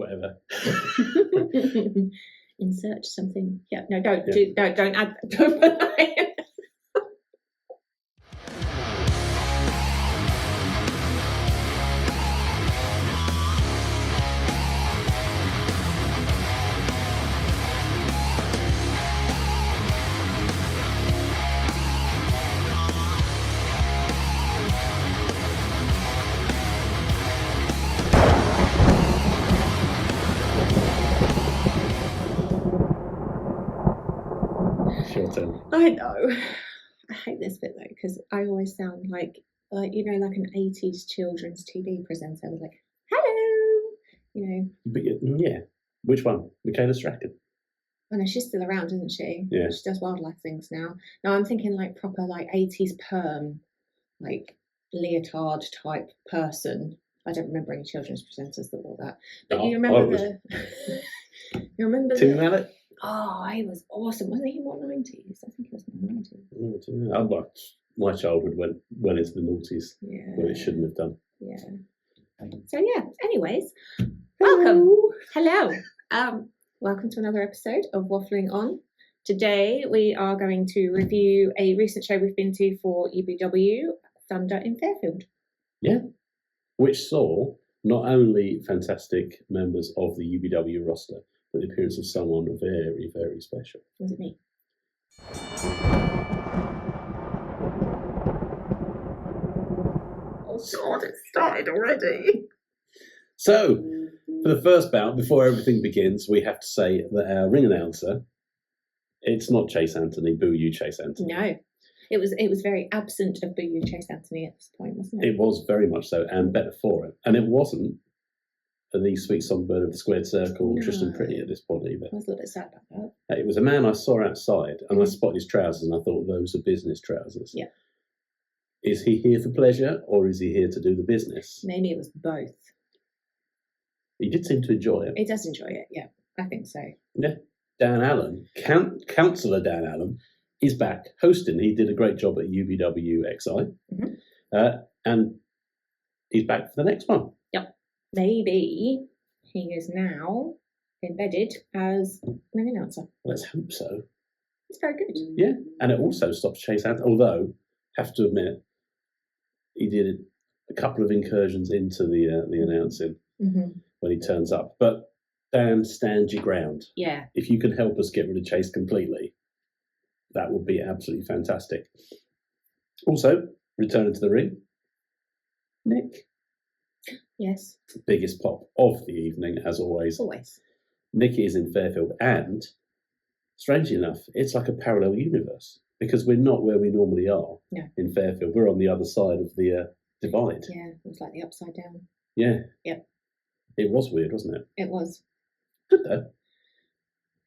whatever. Insert something. Yeah, no, don't Yeah. do. No, don't add. Don't put that in. Your turn. I know. I hate this bit though because I always sound like you know, like an 80s children's TV presenter. I was like, "Hello," you know. But yeah, which one? Michaela Strachan. Oh no, she's still around, isn't she? Yeah. She does wildlife things now. No, I'm thinking like proper like 80s perm, like leotard type person. I don't remember any children's presenters that wore that. But you remember you remember Tim Mallet? Oh, he was awesome. Wasn't he more 90s? I think he was more 90s. My childhood went into the noughties when it shouldn't have done. Yeah. So yeah, anyways, welcome. Hello. Welcome to another episode of Waffling On. Today we are going to review a recent show we've been to for UBW, Thunder in Fairfield. Yeah. Which saw not only fantastic members of the UBW roster, but the appearance of someone very, very special. Was it me? Oh God, it started already. So, for the first bout, before everything begins, we have to say that our ring announcer, it's not Chase Anthony, boo you Chase Anthony. No. It was very absent of boo you Chase Anthony at this point, wasn't it? It was very much so, and better for it. And it wasn't the sweet songbird of the squared circle, No. Trystan Pretty, at this point either. I was a little bit sad about that. It was a man I saw outside, and I spotted his trousers, and I thought those are business trousers. Yeah. Is he here for pleasure, or is he here to do the business? Maybe it was both. He did seem to enjoy it. He does enjoy it, yeah. I think so. Yeah. Dan Allen, Councillor Dan Allen, is back hosting. He did a great job at UBW XI, and he's back for the next one. Yep. Maybe he is now embedded as ring announcer. Let's hope so. It's very good. Yeah, and it also stops Chase Anthony, although, have to admit, he did a couple of incursions into the announcing when he turns up. But Dan, stand your ground. Yeah. If you can help us get rid of Chase completely, that would be absolutely fantastic. Also, returning to the ring, Nick. Yes. Biggest pop of the evening, as always. Always. Nick is in Fairfield, and strangely enough, it's like a parallel universe because we're not where we normally are in Fairfield. We're on the other side of the divide. Yeah, it was like the upside down. Yeah. Yep. It was weird, wasn't it? It was. Good though.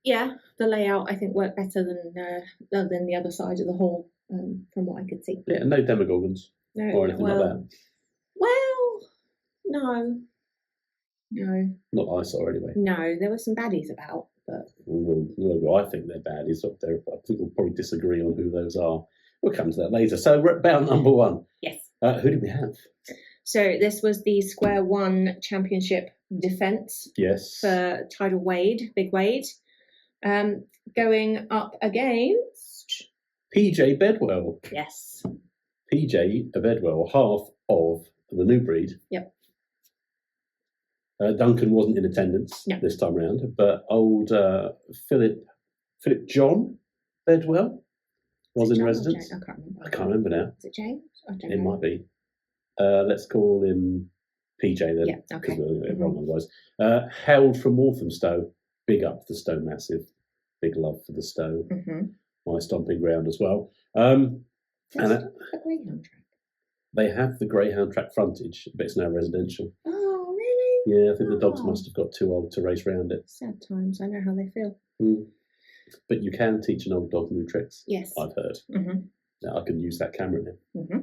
Yeah, the layout I think worked better than the other side of the hall, from what I could see. Yeah, no demogorgons or anything like that. Well, no. Not that I saw anyway. No, there were some baddies about, but Well, I think they're bad. I think we'll probably disagree on who those are. We'll come to that later. So we're at bout number one. Yes. Who do we have? So this was the Square One Championship defence. Yes. For Tidal Wade, Big Wade. Going up against PJ Bedwell. Yes. PJ Bedwell, half of the new breed. Yep. Duncan wasn't in attendance this time round, but old Philip John Bedwell was in residence. I can't remember. I can't remember now. Is it James? I don't know. It might be. Let's call him PJ then. Yeah, okay. Because we'll get it wrong otherwise. Hailed from Walthamstow. Big up the Stowe Massive. Big love for the Stowe. My stomping ground as well. And a Greyhound track. they have the Greyhound track frontage, but it's now residential. Oh, really? Yeah, I think the dogs must have got too old to race round it. Sad times. I know how they feel. But you can teach an old dog new tricks. Yes. I've heard. Now I can use that camera now.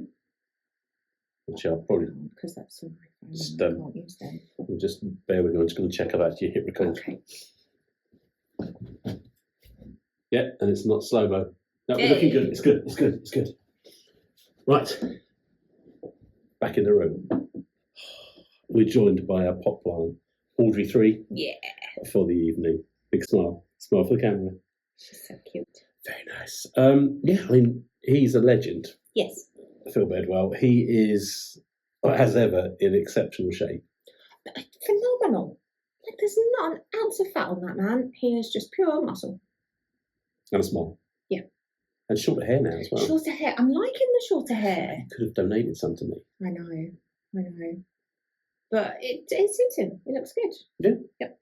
Which I'll probably... Because that's on my phone. Just, I can't use them. Just bear with me. I'm just going to check about your hit record. Okay. Yeah, and it's not slow-mo. No, we're looking good. It's good. It's good. It's good. Right. Back in the room. We're joined by our pop Audrey 3 Yeah. for the evening. Big smile. Smile for the camera. She's so cute. Very nice. Yeah, I mean, he's a legend. Yes. Phil Bedwell. He is, as ever, in exceptional shape. Phenomenal. Like, there's not an ounce of fat on that man. He is just pure muscle. And a smile. Yeah. And shorter hair now as well. Shorter hair. I'm liking the shorter hair. He could have donated some to me. I know. But it suits him. It looks good. Yeah. Yep.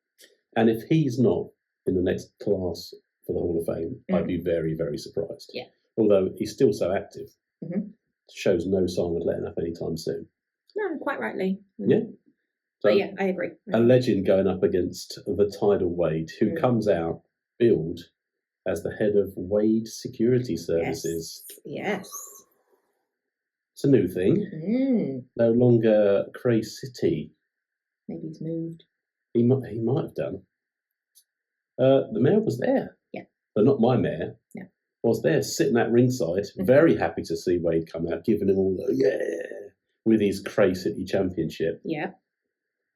And if he's not in the next class for the Hall of Fame, I'd be very, very surprised. Yeah. Although he's still so active. Mm-hmm. Shows no sign of letting up anytime soon. No, quite rightly. Yeah. So but yeah, I agree. A legend going up against the tidal Wade, who comes out billed as the head of Wade Security Services. Yes. It's a new thing. No longer Cray City. Maybe he's moved. He might have done. The mayor was there. Yeah. But not my mayor. Yeah. Was there sitting at ringside, very happy to see Wade come out, giving him all the with his Cray City Championship. Yeah.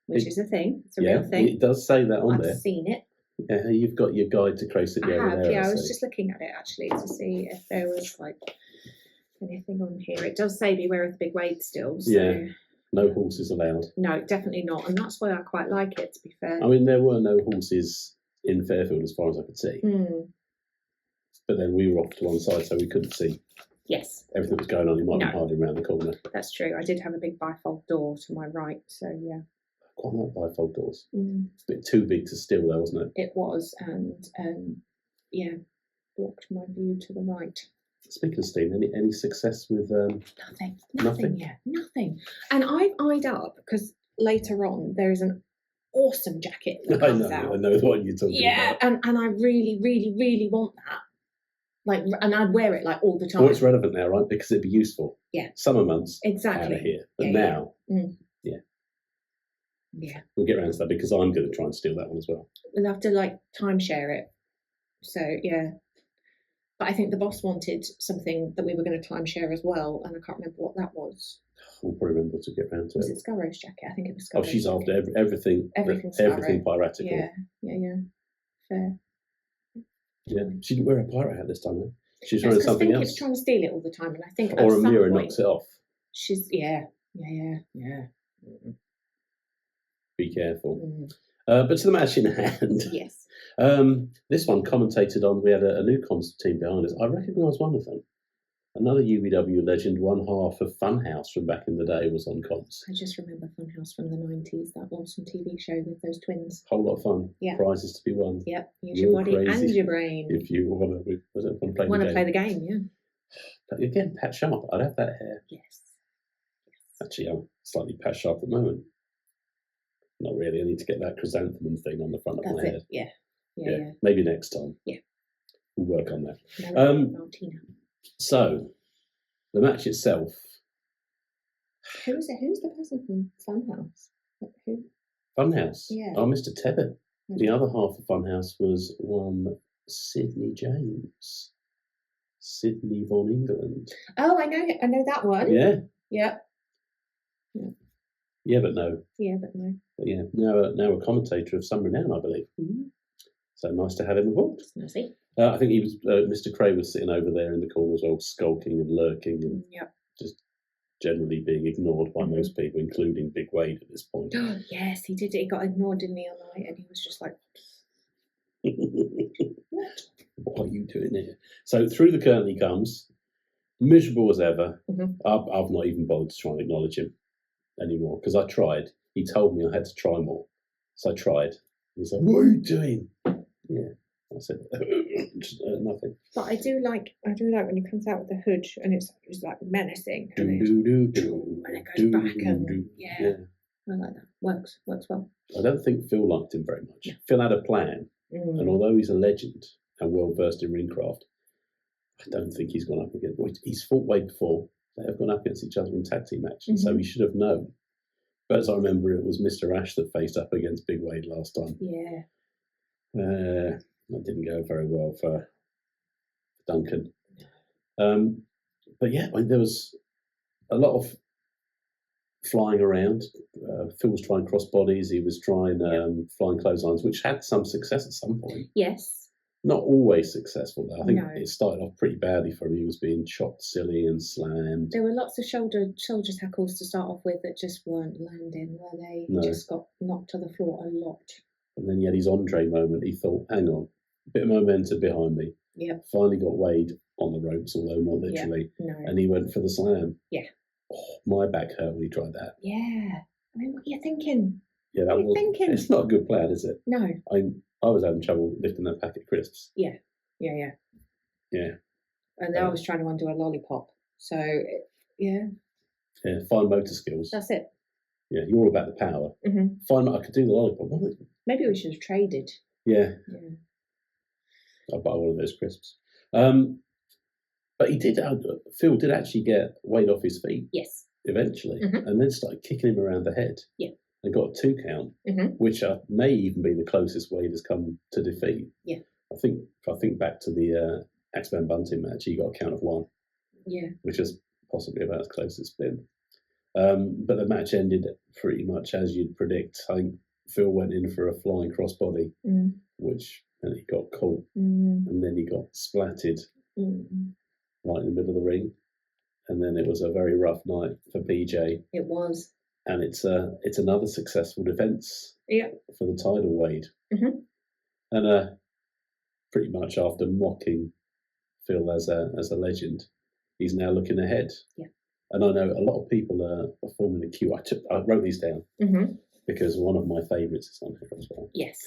Which is a thing. It's a real thing. It does say that on there. I've seen it. Yeah, you've got your guide to Cray City over there. Yeah, I was just looking at it actually to see if there was like anything on here. It does say beware of the big Wade still. So. Yeah. No horses allowed. No, definitely not. And that's why I quite like it, to be fair. I mean, there were no horses in Fairfield as far as I could see. But then we were off to one side, so we couldn't see everything that was going on. You might be hiding around the corner. That's true. I did have a big bifold door to my right, so yeah. I quite like bifold doors. It's a bit too big to steal, though, wasn't it? It was, and blocked my view to the right. Speaking of stealing, any success with Nothing yet. Nothing. And I've eyed up because later on there is an awesome jacket that comes out. I know the one you're talking about. Yeah, and I really, really, really want that. Like, and I'd wear it like all the time. Well, it's relevant now, right? Because it'd be useful. Yeah. Summer months. Exactly. Out of here. But now. Yeah. We'll get around to that because I'm going to try and steal that one as well. We'll have to like timeshare it. So yeah. But I think the boss wanted something that we were going to timeshare as well, and I can't remember what that was. We'll probably remember to get round to was it. Was it Skurro's jacket? I think it was Skurro's. Oh, she's jacket. after everything piratical. Yeah. Fair. Yeah, she didn't wear a pirate hat this time. Though. She's wearing something else. She's trying to steal it all the time, and I think or a mirror knocks it off. She's yeah. Be careful. But to the match in hand. Yes. This one commentated on. We had a new comms team behind us. I recognise one of them. Another UBW legend, one half of Funhouse from back in the day, was on comms. I just remember Funhouse from the 90s, that awesome TV show with those twins. Whole lot of fun. Yeah. Prizes to be won. Yep. Use your body and your brain. If you want to play the game, yeah. But again, Pat Sharp, I'd have that hair. Yes. Actually, I'm slightly Pat Sharp at the moment. Not really. I need to get that chrysanthemum thing on the front of my head. Yeah. Maybe next time. Yeah. We'll work on that. Martina. So, the match itself. Who is it? Who's the person from Funhouse? Who? Funhouse? Yeah. Oh, Mr. Tebbett. The other half of Funhouse was one Sydney James. Sydney von England. Oh, I know that one. Yeah. Yeah. Yeah, but no. Yeah, but no. But yeah, now a commentator of some renown, I believe. Mm-hmm. So nice to have him aboard. Nice. I think he was. Mr. Cray was sitting over there in the corner as well, skulking and lurking, and just generally being ignored by most people, including Big Wade at this point. Oh, yes, he did. He got ignored, didn't he, all night? And he was just like, "What are you doing here?" So through the curtain he comes, miserable as ever. Mm-hmm. I've not even bothered to try and acknowledge him anymore because I tried. He told me I had to try more, so I tried. He was like, "What are you doing?" Yeah, I said nothing. But I do like when he comes out with the hood and it's like menacing. And it goes back and I like that. Works well. I don't think Phil liked him very much. Phil had a plan, and although he's a legend and well versed in ringcraft, I don't think he's gone up against. He's fought Wade before. They have gone up against each other in tag team matches, so he should have known. But as I remember, it was Mr. Ash that faced up against Big Wade last time. Yeah. That didn't go very well for Duncan. But yeah, I mean, there was a lot of flying around. Phil was trying cross bodies. He was trying flying clotheslines, which had some success at some point. Yes. Not always successful, though. I think No. it started off pretty badly for him. He was being chopped silly and slammed. There were lots of shoulder tackles to start off with that just weren't landing, were they? No. He just got knocked to the floor a lot. And then he had his Andre moment. He thought, hang on, a bit of momentum behind me. Yep. Finally got Wade on the ropes, although not literally. No. And he went for the slam. Yeah. Oh, my back hurt when he tried that. Yeah. I mean, what are you thinking? Yeah, that was. Thinking? It's not a good plan, is it? No. I was having trouble lifting that packet of crisps. Yeah. Yeah. And I was trying to undo a lollipop. So, yeah. Yeah, fine motor skills. That's it. Yeah, you're all about the power. Mm-hmm. Fine, I could do the lollipop. Maybe we should have traded. Yeah. I'll buy one of those crisps. But he did. Phil did actually get Wade off his feet. Yes. Eventually, and then started kicking him around the head. Yeah. And got a 2 count, which may even be the closest Wade has come to defeat. Yeah. I think back to the Axe Van Bunting match, he got a count of 1. Yeah. Which is possibly about as close as it's been. But the match ended pretty much as you'd predict. I think Phil went in for a flying crossbody, and he got caught, and then he got splatted right in the middle of the ring, and then it was a very rough night for PJ. It was, and it's another successful defence. Yeah. For the title, Wade, and pretty much after mocking Phil as a legend, he's now looking ahead. Yeah. And I know a lot of people are forming a queue. I wrote these down because one of my favourites is on here as well. Yes.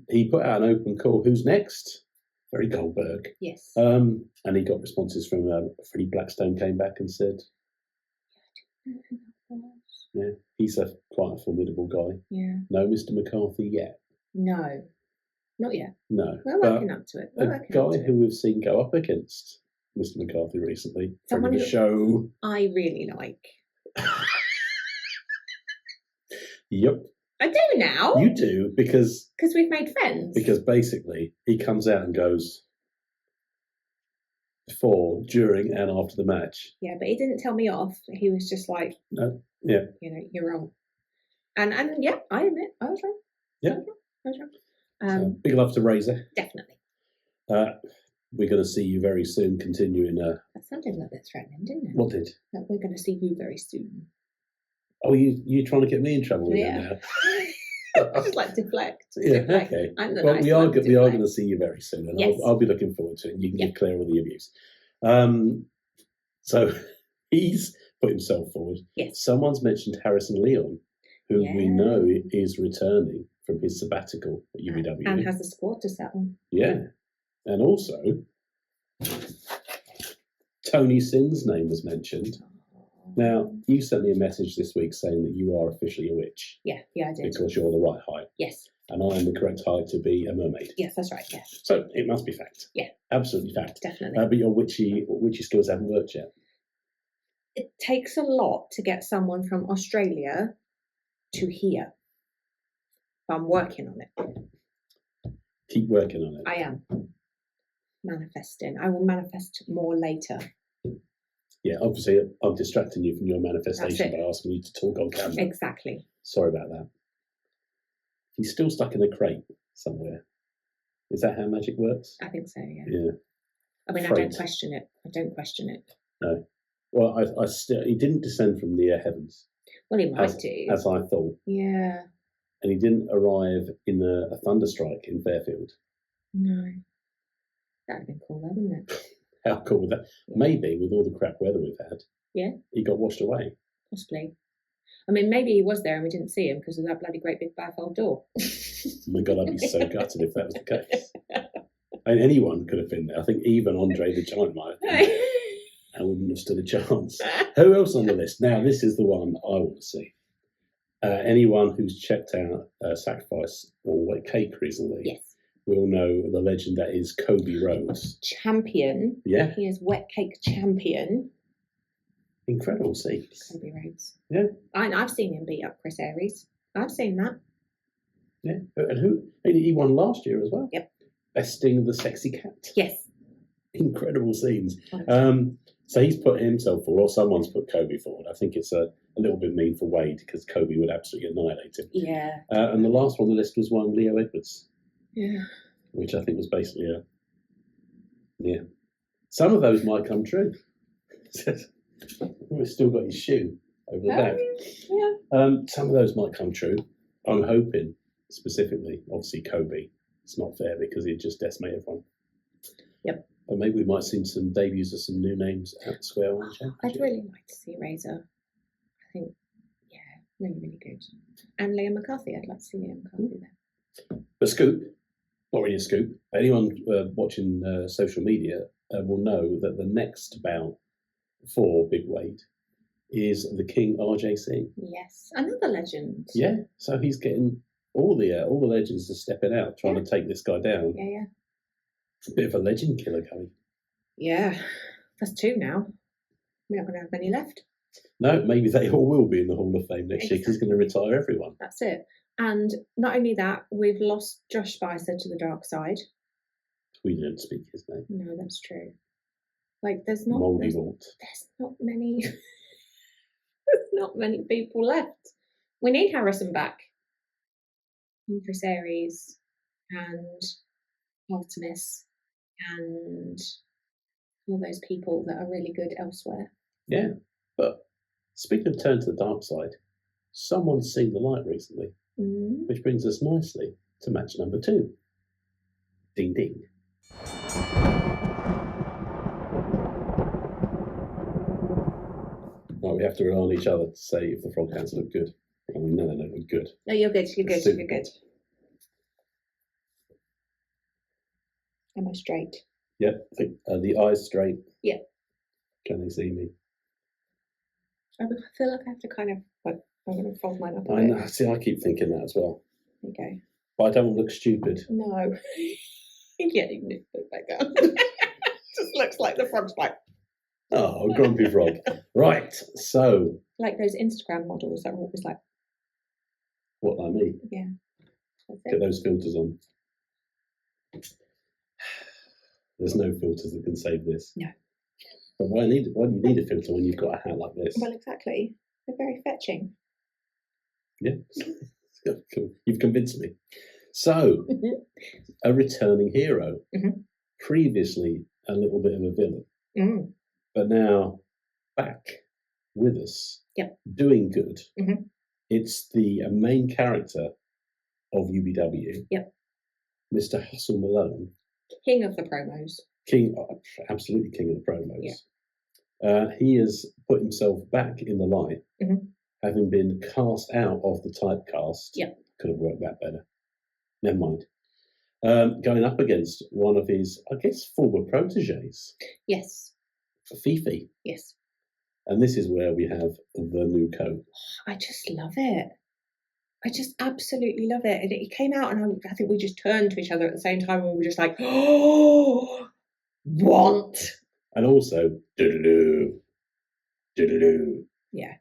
He put out an open call. Who's next? Very Goldberg. Yes. And he got responses from Freddie Blackstone came back and said, "Yeah, he's quite a formidable guy." Yeah. No, Mr. McCarthy yet. No, not yet. No. We're working up to it. A guy who we've seen go up against Mr. McCarthy recently from the show I really like. Yep. I do now. You do because we've made friends. Because basically he comes out and goes before, during, and after the match. Yeah, but he didn't tell me off. He was just like, no, yeah, you're wrong. And yeah, I admit I was wrong. Yeah, I was wrong. So, big love to Razor. Definitely. We're going to see you very soon. Continuing. That sounded a little bit threatening, didn't it? What did? That we're going to see you very soon. Oh, you trying to get me in trouble with him now? Just like deflect. Yeah, deflect. okay. I'm the well, nice we are one, going to see you very soon, and yes. I'll be looking forward to it. And you can give Claire all the abuse. So he's put himself forward. Yes. Someone's mentioned Harrison Leon, who we know is returning from his sabbatical at UBW. And has a squad to settle. Yeah. And also, Tony Sinn's name was mentioned. Now, you sent me a message this week saying that you are officially a witch. Yeah, I did. Because you're the right height. Yes. And I am the correct height to be a mermaid. Yes, that's right, yes. So it must be fact. Yeah. Absolutely fact. Definitely. But your witchy skills haven't worked yet. It takes a lot to get someone from Australia to here. But I'm working on it. Keep working on it. I am. Manifesting. I will manifest more later. Yeah, obviously I'm distracting you from your manifestation by asking you to talk on camera. Exactly. Sorry about that. He's still stuck in a crate somewhere. Is that how magic works? I think so, yeah. Yeah. I mean, I don't question it. No. Well, I still, he didn't descend from the heavens. Well, he might do. As I thought. Yeah. And he didn't arrive in a thunderstrike in Fairfield. No. That would have been cool, though, wouldn't it? How cool was that? Yeah. Maybe with all the crap weather we've had. Yeah. He got washed away. Possibly. I mean, maybe he was there and we didn't see him because of that bloody great big baffled door. Oh my God, I'd be so gutted if that was the case. And anyone could have been there. I think even Andre the Giant might have been. I wouldn't have stood a chance. Who else on the list? Now, this is the one I want to see. Anyone who's checked out Sacrifice or Wet Cake recently. Yes. We'll know the legend that is Kobe Rhodes. Champion. Yeah. He is Wet Cake champion. Incredible scenes. Kobe Rhodes. Yeah. I've seen him beat up Chris Aries. I've seen that. Yeah. And he won last year as well. Yep. Besting the Sexy Cat. Yes. Incredible scenes. So he's put himself forward, or someone's put Kobe forward. I think it's a little bit mean for Wade because Kobe would absolutely annihilate him. Yeah. And the last one on the list was one Leo Edwards. Yeah. Which I think was basically yeah. Some of those might come true. We've still got his shoe over the back. Yeah. Some of those might come true. I'm hoping, specifically, obviously Kobe. It's not fair because he'd just decimate everyone. Yep. But maybe we might see some debuts of some new names at the Square One Championship. I'd really like to see Razor. I think, yeah, really, really good. And Liam McCarthy. I'd like to see Liam McCarthy there. But Scoop, not really a scoop. Anyone watching social media will know that the next bout for Big Wade is the King RJC. Yes, another legend. Yeah, so he's getting all the legends are stepping out, trying to take this guy down. Yeah. It's a bit of a legend killer coming. Yeah, that's 2 now. We're not going to have many left. No, maybe they all will be in the Hall of Fame next year because he's going to retire everyone. That's it. And not only that, we've lost Josh Spicer to the dark side. We didn't speak his name. No, that's true. Like, there's not Mouldy Walt. There's not many. There's not many people left. We need Harrison back. And Chris Aries and Artemis and all those people that are really good elsewhere. Yeah, but speaking of turn to the dark side, someone's seen the light recently, which brings us nicely to match number 2. Ding ding. Right, we have to rely on each other to say if the frog hands look good. I mean, no, they don't look good. No, you're good. You're good. You're good. Am I straight? Yep. I think the eyes straight. Yeah. Can they see me? I feel like I have to kind of, like, I'm going to fold mine up a I bit. know. See, I keep thinking that as well. There you go. But I don't want to look stupid. No. Yeah, you can put it back down. Just looks like the frog's like. Oh, grumpy frog. Right, so. Like those Instagram models that are always like. What, like me? Yeah. Get those filters on. There's no filters that can save this. No. But why do you need a filter when you've got a hat like this? Well, exactly. They're very fetching. Yeah. Cool. You've convinced me. So, a returning hero. Previously, a little bit of a villain. But now, back with us. Yep. Doing good. It's the main character of UBW. Yep. Mr. Hustle Malone. King of the promos. Absolutely king of the promos. Yeah. He has put himself back in the light, having been cast out of the Typecast. Yep. Could have worked that better. Never mind. Going up against one of his, I guess, former proteges. Yes. Fifi. Yes. And this is where we have the new coat. I just love it. I just absolutely love it. And it came out, and I think we just turned to each other at the same time, and we were just like, oh, want. And also, do-do-do, do-do-do. Yeah.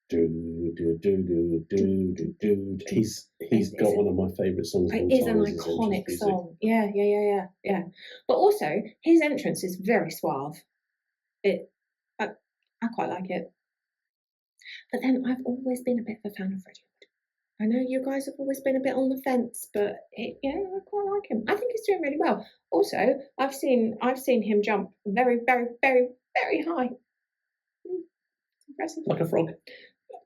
Do-do-do-do-do-do-do. He's got one of my favourite songs. It is an iconic song. Yeah. But also, his entrance is very suave. I quite like it. But then I've always been a bit of a fan of Freddie. I know you guys have always been a bit on the fence, but I quite like him. I think he's doing really well. Also, I've seen him jump very, very, very, very high. Impressive. Like a frog.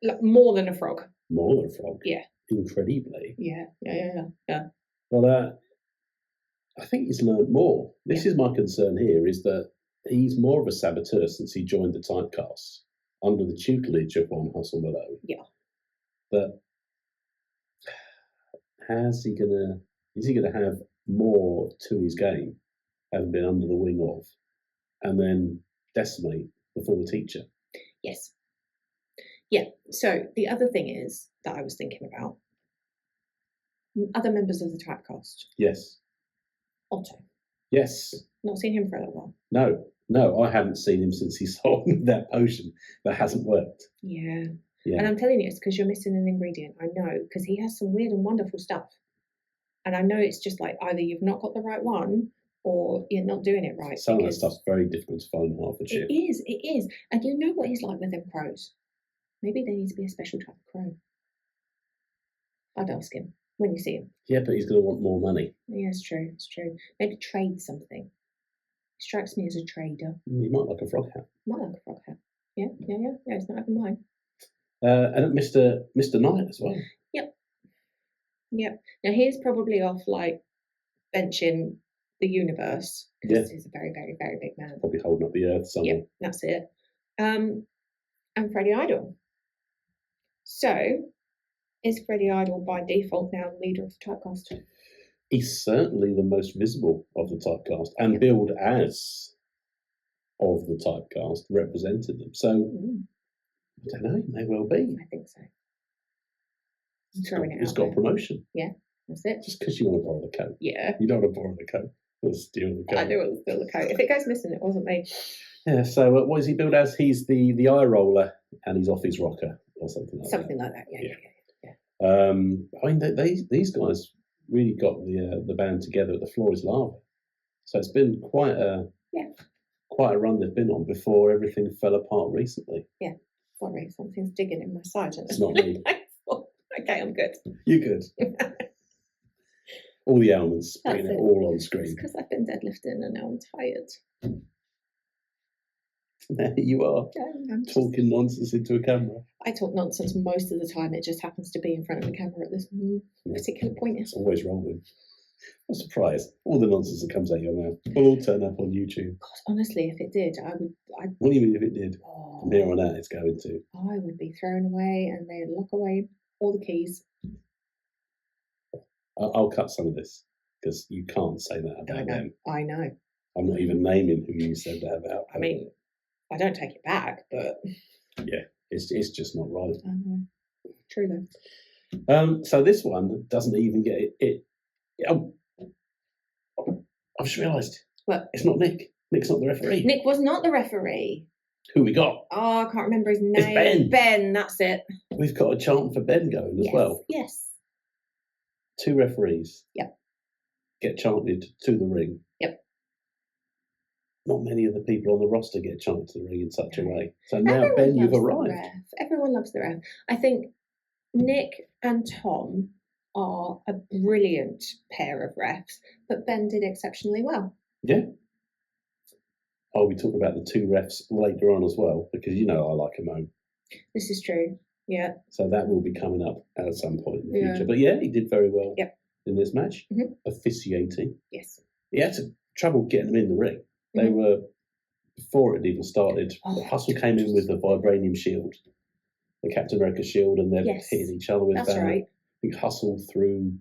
Like more than a frog. More than a frog. Yeah. Incredibly. Yeah. Well, I think he's learned more. This is my concern here: is that he's more of a saboteur since he joined the Typecast under the tutelage of one Hustle Malone. Yeah. But is he gonna have more to his game, having been under the wing of, and then decimate the former teacher? Yes. Yeah. So the other thing is that I was thinking about other members of the Typecast. Yes. Otto. Yes. Not seen him for a little while. No, I haven't seen him since he sold that potion that hasn't worked. Yeah. And I'm telling you, it's because you're missing an ingredient. I know, because he has some weird and wonderful stuff. And I know it's just like either you've not got the right one, or you're not doing it right. Some of that stuff's very difficult to find in Hertfordshire. It is. And you know what he's like with them crows. Maybe there needs to be a special type of crow. I'd ask him when you see him. Yeah, but he's going to want more money. Yeah, it's true. Maybe trade something. He strikes me as a trader. He might like a frog hat. Might like a frog hat. Yeah, it's not having mine. And Mr. Knight as well. Yep. Now he's probably off like benching the universe because he's a very, very, very big man. Probably holding up the earth somewhere. Yep, that's it. And Freddie Idle. So, is Freddie Idle by default now leader of the Typecast? He's certainly the most visible of the Typecast and billed as of the Typecast, represented them. So, I don't know, he may well be. I think so. He's got promotion. Yeah, that's it. Just because you want to borrow the coat. Yeah. You don't want to borrow the coat. You want to steal the coat. I do want to steal the coat. If it goes missing, it wasn't me. Yeah, so what is he billed as? He's the eye roller and he's off his rocker or something like that. Something like that, yeah. I mean, these guys really got the band together at the Floor is Lava. So it's been quite a run they've been on before everything fell apart recently. Yeah, sorry, something's digging in my side. It's not me. Okay, I'm good. You're good. All the ailments, bringing it all on screen. It's because I've been deadlifting and now I'm tired. There you are, talking nonsense into a camera. I talk nonsense most of the time. It just happens to be in front of the camera at this particular point. It's always rolling. I'm surprised. All the nonsense that comes out your mouth will all turn up on YouTube. God, honestly, if it did, What do you mean if it did? From here on out, it's going to. I would be thrown away and they'd lock away all the keys. I'll cut some of this because you can't say that about them. I know. I'm not even naming who you said that about. I mean, I don't take it back, but yeah, it's just not right. I know. True though. So this one doesn't even get it. I've just realised. What? It's not Nick. Nick's not the referee. Nick was not the referee. Who we got? Oh, I can't remember his name. It's Ben. Ben, that's it. We've got a chant for Ben going as well. Yes. 2 referees. Yep. Get chanted to the ring. Yep. Not many of the people on the roster get chanted to the ring in such a way. So now, Ben, you've arrived. Everyone loves the ref. I think Nick and Tom are a brilliant pair of refs, but Ben did exceptionally well. Yeah. Oh, we talk about the 2 refs later on as well, because you know I like a moan. This is true. Yeah. So that will be coming up at some point in the future. But yeah, he did very well in this match, officiating. Yes. He had trouble getting them in the ring. They were, before it even started, Hustle came in with the vibranium shield, the Captain America shield, and they're hitting each other with that. That's right. I think Hustle threw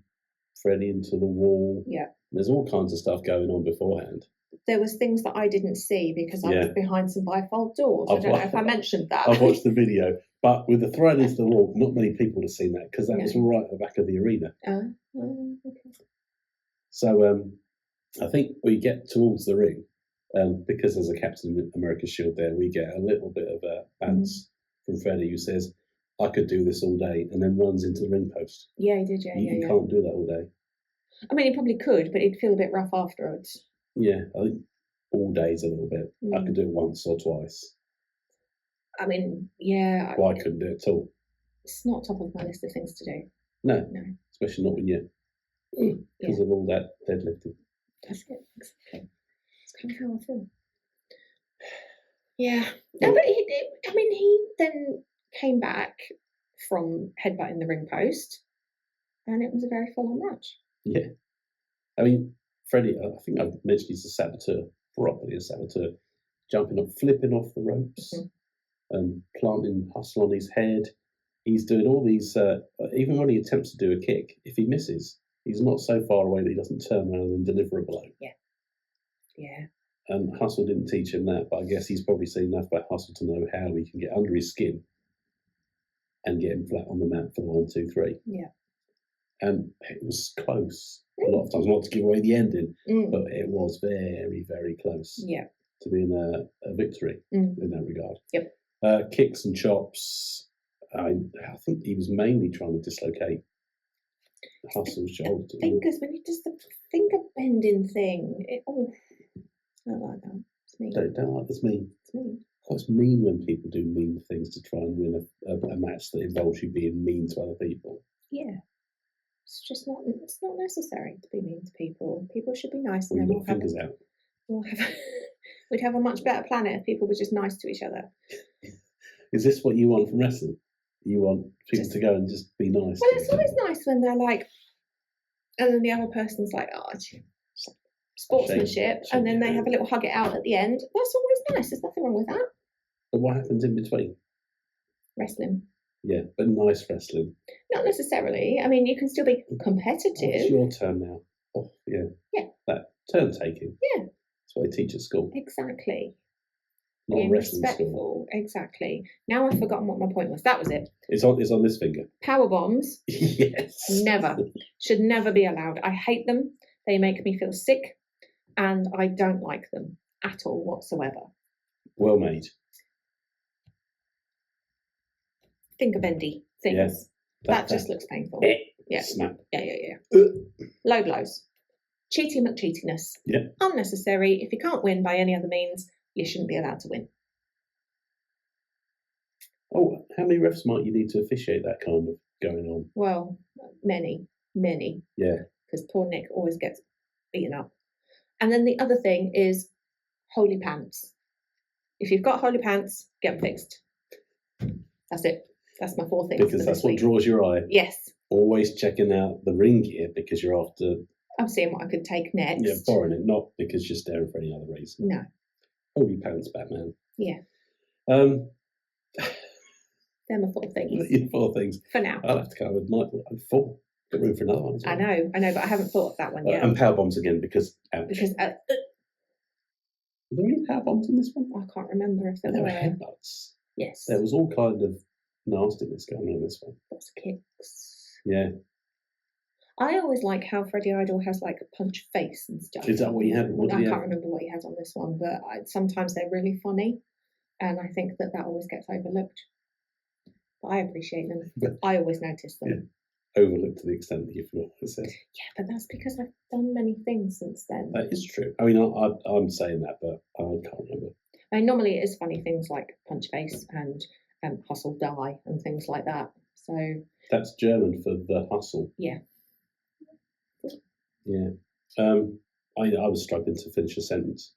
Freddie into the wall. Yeah. There's all kinds of stuff going on beforehand. There was things that I didn't see because I was behind some bifold doors. I don't know if I mentioned that. I've watched the video, but with the throwing into the wall, not many people would have seen that because that was right at the back of the arena. Okay. So I think we get towards the ring, because there's a Captain America shield there, we get a little bit of a bounce from Freddie, who says, I could do this all day, and then runs into the ring post. Yeah, he did, You can't do that all day. I mean, he probably could, but he'd feel a bit rough afterwards. Yeah, I think all day's a little bit. I could do it once or twice. I mean, yeah. Well, I couldn't do it at all. It's not top of my list of things to do. No. Especially not when you're because of all that deadlifting. That's it, exactly. That's kind of how I feel. Yeah. No, but he then came back from headbutting the ring post, and it was a very full-on match. Yeah. I mean, Freddie, I think I've mentioned he's a saboteur, properly a saboteur, jumping up, flipping off the ropes, planting Hustle on his head. He's doing all these, even when he attempts to do a kick, if he misses, he's not so far away that he doesn't turn around and deliver a blow. Yeah. And Hustle didn't teach him that, but I guess he's probably seen enough about Hustle to know how he can get under his skin and get him flat on the mat for the 1, 2, 3. Yeah. And it was close. A lot of times, not to give away the ending, but it was very, very close to being a victory in that regard. Yep. Kicks and chops. I think he was mainly trying to dislocate Hustle shoulder. Fingers, when he does the finger bending thing. I don't like that. It's mean. Don't like this mean. It's mean. It's mean when people do mean things to try and win a match that involves you being mean to other people. Yeah. It's just not. It's not necessary to be mean to people. People should be nice. Well, and you then got fingers out. We'd have a much better planet if people were just nice to each other. Is this what you want from wrestling? You want people to go and just be nice? Well, it's always nice when they're like, and then the other person's like, oh, sportsmanship, and then they have a little hug it out at the end. That's always nice. There's nothing wrong with that. But what happens in between? Wrestling. Yeah, but nice wrestling. Not necessarily. I mean, you can still be competitive. It's your turn now. Oh, yeah. Yeah. That turn taking. Yeah. That's what they teach at school. Exactly. Not Being wrestling respectful. school. Exactly. Now I've forgotten what my point was. That was it. It's on this finger. Power bombs. Yes. Never. Should never be allowed. I hate them. They make me feel sick, and I don't like them at all whatsoever. Well made. Finger bendy things. Yes. That just looks painful. Yeah. Snap. Yeah. Low blows. Cheaty McCheatiness. Yeah. Unnecessary. If you can't win by any other means, you shouldn't be allowed to win. Oh, how many refs might you need to officiate that kind of going on? Well, many. Yeah. Because poor Nick always gets beaten up. And then the other thing is holy pants. If you've got holy pants, get them fixed. That's it. That's my 4 things. Because that's what draws your eye. Yes. Always checking out the ring gear because you're after. I'm seeing what I could take next. Yeah, borrowing it, not because you're staring for any other reason. No. Holy pants, Batman. Yeah. They're my 4 things. Your 4 things. For now. I'll have to come with my 4. Got room for another one as well. I know, but I haven't thought of that one yet. And power bombs again because. Ouch. Because Are there any power bombs in this one? I can't remember if there were were. headbutts. Yes. There was all kind of nastiness going on in this one. Lots of kicks. Yeah. I always like how Freddie Idle has like a punch face and stuff. Is that what you had? I can't remember what he has on this one, but sometimes they're really funny, and I think that always gets overlooked. But I appreciate them. I always notice them. Yeah. Overlooked to the extent that you forgot what it says. Yeah, but that's because I've done many things since then. That is true. I mean, I'm saying that, but I can't remember. I mean, normally it is funny things like punch face and hustle die and things like that. So that's German for the hustle. Yeah. Yeah. I was struggling to finish a sentence.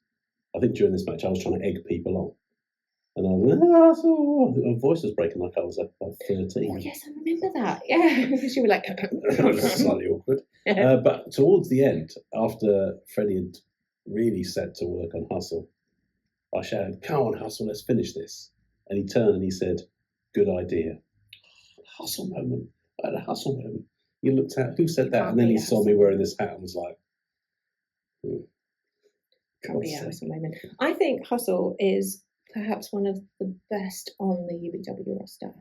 I think during this match I was trying to egg people on. And I was my voice was breaking like I was like 13. Oh, yes, I remember that. Yeah, because you were like... It was slightly awkward. But towards the end, after Freddie had really set to work on hustle, I shouted, "Come on, hustle, let's finish this." And he turned and he said, "Good idea." Hustle moment. I had a hustle moment. He looked at, who said that? And then he saw me wearing this hat and was like, Can't be a hustle moment. I think hustle is perhaps one of the best on the UBW roster.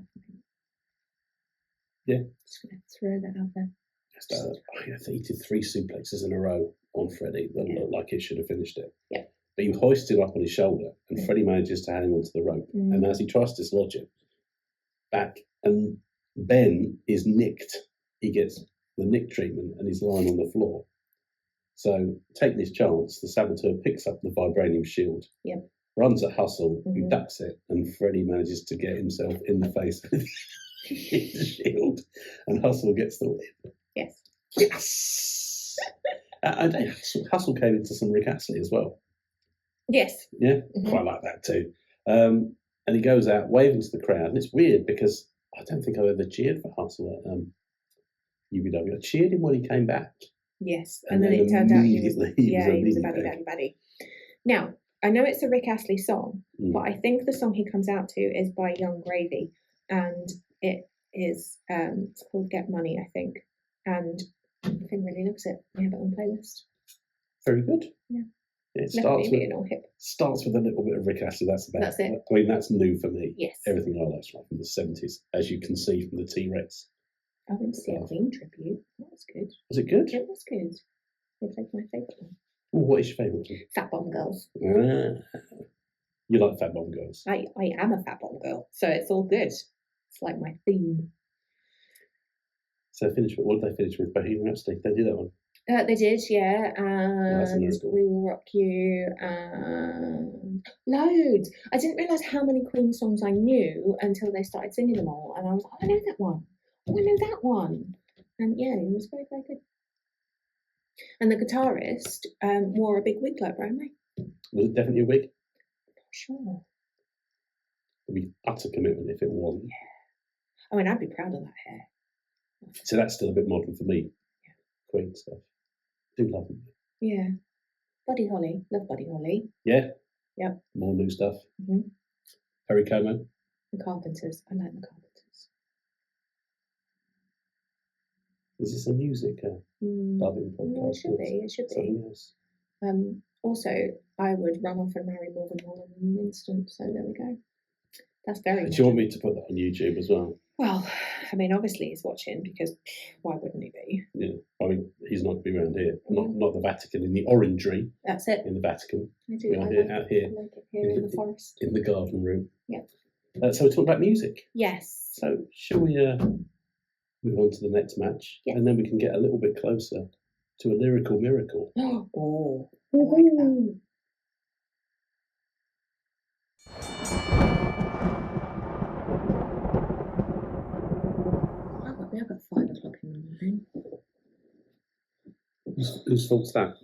Yeah. Just going to throw that out there. I think he did 3 suplexes in a row on Freddie that looked like it should have finished it. Yeah. But he hoisted him up on his shoulder and Freddie manages to hang onto the rope. And as he tries to dislodge it back, and Ben is nicked. He gets the nick treatment and he's lying on the floor. So, taking his chance, the saboteur picks up the vibranium shield, runs at Hustle, who ducks it, and Freddie manages to get himself in the face with his shield, and Hustle gets the win. Yes. Yes! And Hustle came into some Rick Astley as well. Yes. Yeah, quite like that too. And he goes out waving to the crowd, and it's weird because I don't think I've ever cheered for Hustle at UBW. I cheered him when he came back. Yes, and then it turned out he was a baddie. baddie. Now, I know it's a Rick Astley song, but I think the song he comes out to is by Young Gravy, and it is it's called Get Money, I think, and I think really loves it. We have it on playlist. Very good. Yeah. It starts with a little bit of Rick Astley. That's it. I mean, that's new for me. Yes. Everything I liked from the 70s, as you can see from the T-Rex. I went to see a Queen tribute. That was good. Was it good? It was good. They played my favourite one. Ooh, what is your favourite one? Fat Bomb Girls. You like Fat Bomb Girls? I am a Fat Bomb Girl, so it's all good. It's like my theme. So what did they finish with? Bohemian Rhapsody. They did that one. They did, yeah. That's a And miracle. We Will Rock You. Loads. I didn't realise how many Queen songs I knew until they started singing them all. And I was like, I know that one. Oh, I know that one. And yeah, it was very, very good. And the guitarist wore a big wig like Brian May. Was it definitely a wig? Not sure. It'd be utter commitment if it wasn't. Yeah. I mean, I'd be proud of that hair. So that's still a bit modern for me. Yeah. Queen stuff. Do love them. Yeah. Buddy Holly. Love Buddy Holly. Yeah. Yep. More new stuff. Mm-hmm. Perry Como. The Carpenters. I like the Carpenters. Is this a music dubbing podcast? No, it should be. It should be. Else? Also, I would run off and marry Morgan Wallen in an instant. So there we go. That's very. Do you want me to put that on YouTube as well? Well, I mean, obviously he's watching because why wouldn't he be? Yeah, I mean, he's not going to be around here. Not the Vatican, in the orangery. That's it. In the Vatican. I do. Out I here. like it here in the forest. In the garden room. Yeah. So we're talking about music. Yes. So shall we move on to the next match? Yeah. And then we can get a little bit closer to a Lyrical Miracle. Oh, I like that. We have at 5 o'clock in the morning. Whose fault's that?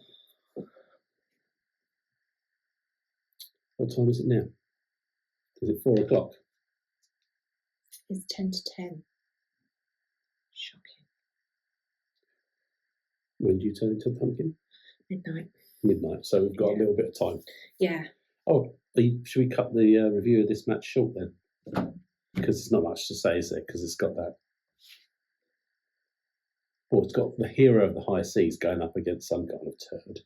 What time is it now? Is it 4 o'clock? It's 10 to 10. Shocking. When do you turn into a pumpkin? Midnight. So we've got a little bit of time. Yeah. Oh, should we cut the review of this match short then? Because there's not much to say, is there? Because it's got that. Well, it's got the hero of the high seas going up against some kind of turd.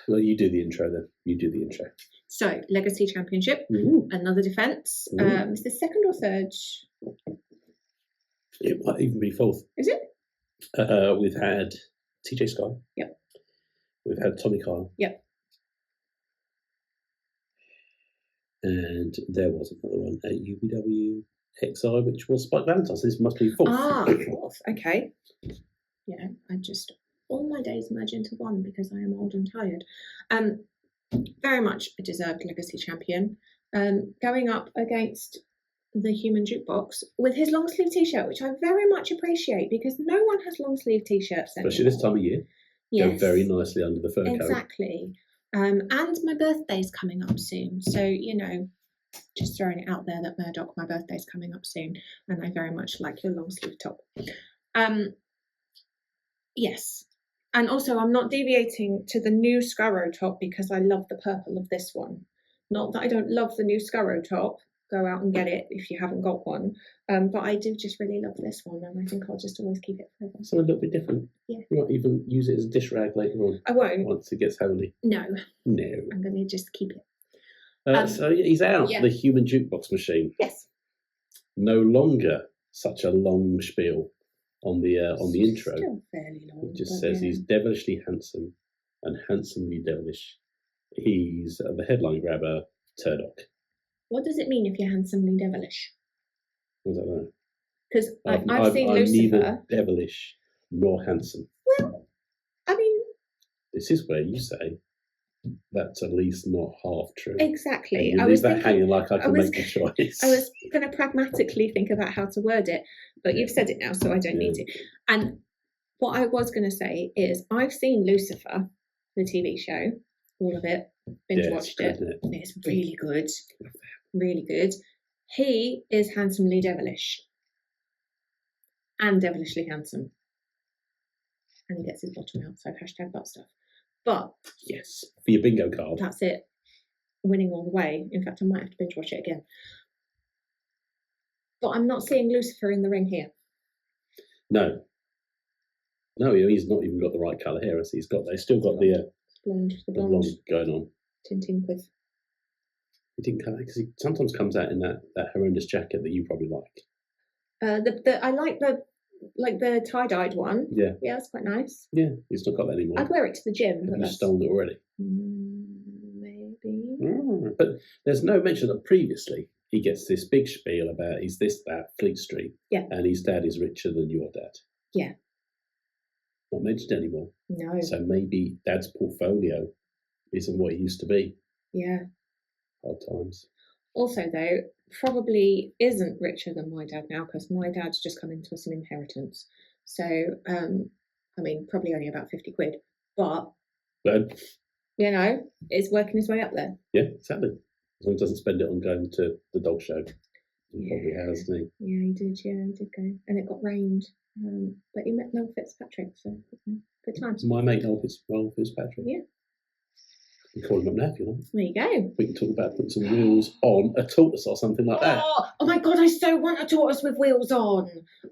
Well, you do the intro then. You do the intro. So, Legacy Championship, another defence. Is this second or third? It might even be fourth. Is it? We've had TJ Sky. Yep. We've had Tommy Kyle. Yep. And there was another one at UBW XI, which was Spike Valentine. So this must be fourth. Fourth. Okay. Yeah, I just all my days merge into one because I am old and tired. Very much a deserved Legacy champion. Going up against the Human Jukebox with his long sleeve t-shirt, which I very much appreciate because no one has long sleeve t-shirts anymore. Especially this time of year. Yes. Go very nicely under the fur coat. Exactly. And my birthday's coming up soon. So, just throwing it out there that Murdoch, my birthday's coming up soon. And I very much like your long sleeve top. Yes. And also, I'm not deviating to the new Skurro top because I love the purple of this one. Not that I don't love the new Skurro top. Go out and get it if you haven't got one. But I do just really love this one, and I think I'll just always keep it forever. So a little bit different. Yeah. You might even use it as a dish rag later on. I won't. Once it gets holy. No. No. I'm going to just keep it. So he's out. Yeah. The Human Jukebox Machine. Yes. No longer such a long spiel on the intro. Still fairly long. It just says he's devilishly handsome and handsomely devilish. He's the headline grabber, Turdock. What does it mean if you're handsomely devilish? I don't know. Because I've seen I'm Lucifer. neither devilish nor handsome. Well, I mean, this is where you say that's at least not half true. Exactly. And you leave that hanging like I can make the choice. I was going to pragmatically think about how to word it, but you've said it now, so I don't need to. And what I was going to say is I've seen Lucifer, the TV show, all of it, binge watched it. It's really good. Really good. He is handsomely devilish. And devilishly handsome. And he gets his bottom out, so hashtag butt stuff. But yes, for your bingo card. That's it. Winning all the way. In fact, I might have to binge watch it again. But I'm not seeing Lucifer in the ring here. No, he's not even got the right colour hair. He's still got the blonde going on. Tinting with. He didn't come out because he sometimes comes out in that horrendous jacket that you probably like. I like the tie-dyed one. Yeah. Yeah, that's quite nice. Yeah, he's not got that anymore. I'd wear it to the gym. Have you stolen it already? Maybe. But there's no mention that previously he gets this big spiel about he's this, that, Fleet Street, and his dad is richer than your dad. Yeah. Not mentioned anymore. No. So maybe Dad's portfolio isn't what it used to be. Yeah. Hard times. Also, though, probably isn't richer than my dad now, because my dad's just come into some inheritance. So, I mean, probably only about 50 quid. But, you know, it's working his way up there. Yeah, exactly. As long as he doesn't spend it on going to the dog show. He probably has, hasn't he? Yeah, he did go. And it got rained. But he met Noel Fitzpatrick, so good times. My mate Noel Fitzpatrick. Yeah. You can call him up now if you want. There you go. We can talk about putting some wheels on a tortoise or something like that. Oh my God, I so want a tortoise with wheels on.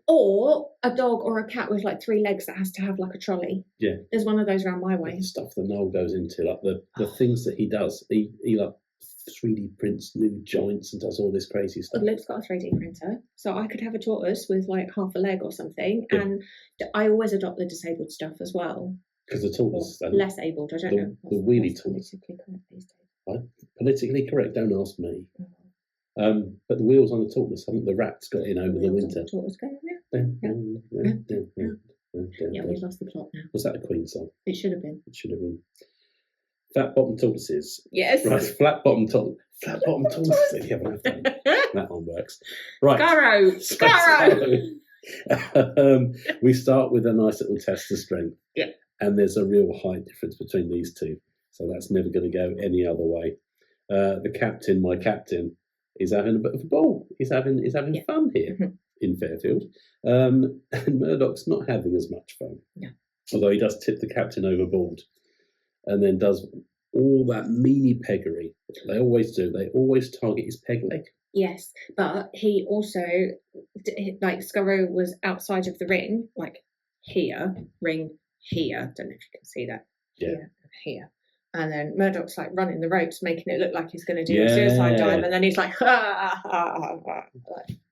Or a dog or a cat with like 3 legs that has to have like a trolley. Yeah. There's one of those around my way. The stuff that Noel goes into, like the things that he does. He like 3D prints new joints and does all this crazy stuff. Luke's got a 3D printer, so I could have a tortoise with like half a leg or something. Yeah. And I always adopt the disabled stuff as well. Because the tortoise... less abled, I don't know. The wheelie tortoise. Politically correct these days. Right? Politically correct, don't ask me. But the wheels on the tortoise, I think the rats got in over the winter. The tortoise go Yeah, we've lost the plot now. Was that a Queen song? It should have been. It should have been. Flat bottom tortoises. Yes. Right, flat bottom tortoises. Yeah, that one works. Right. Skurro! We start with a nice little test of strength. Yeah. And there's a real height difference between these two. So that's never going to go any other way. The captain, my captain, is having a bit of a ball. He's having fun here in Fairfield. And Murdoch's not having as much fun. No. Although he does tip the captain overboard. And then does all that meanie peggery. They always do. They always target his peg leg. Yes, but he also, like, Skurro was outside of the ring, like here, ring here. Don't know if you can see that. Yeah. Here. And then Murdoch's like running the ropes, making it look like he's going to do a suicide dive. And then he's like,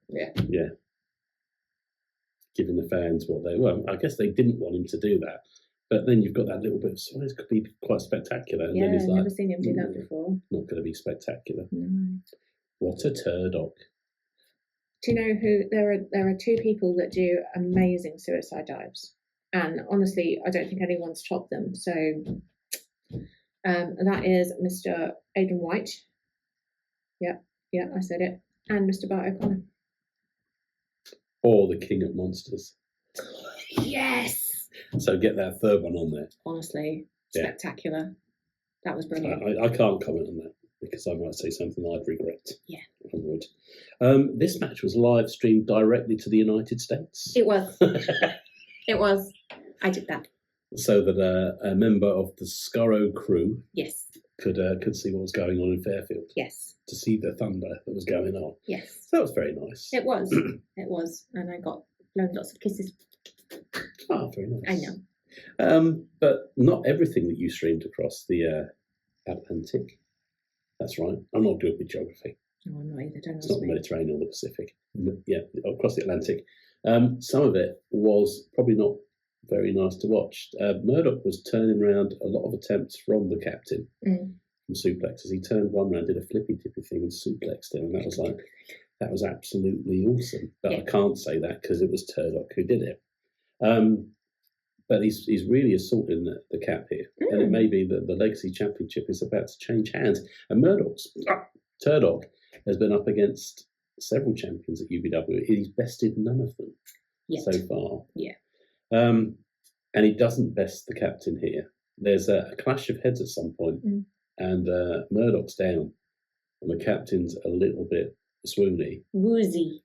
Yeah. Giving the fans what they... Well, I guess they didn't want him to do that. But then you've got that little bit of size, could be quite spectacular. And then he's like, never seen him do that before. Not going to be spectacular. No. What a turdock. Do you know who, there are 2 people that do amazing suicide dives. And honestly, I don't think anyone's topped them. So that is Mr. Aidan White. Yeah, I said it. And Mr. Bart O'Connor. Or the King of Monsters. Yes! So get that third one on there. Honestly, spectacular. That was brilliant. I can't comment on that because I might say something I'd regret. Yeah. I would. This match was live streamed directly to the United States. It was. It was. I did that. So that a member of the Skurro crew could see what was going on in Fairfield. Yes. To see the thunder that was going on. Yes. So that was very nice. It was. It was. And I got blown lots of kisses. Oh, very nice. I know. But not everything that you streamed across the Atlantic. That's right. I'm not good with geography. No, I'm not either. Don't It's not the Mediterranean or the Pacific. Yeah, across the Atlantic. Some of it was probably not very nice to watch. Murdoch was turning around a lot of attempts from the captain from suplexes. He turned one round, did a flippy tippy thing and suplexed him, and that was absolutely awesome. But I can't say that because it was Turdock who did it. But he's really assaulting the cap here. And it may be that the Legacy Championship is about to change hands. And Turdock has been up against several champions at UBW. He's bested none of them so far. Yeah. And he doesn't best the captain here. There's a clash of heads at some point, and Murdoch's down, and the captain's a little bit swoony. Woozy,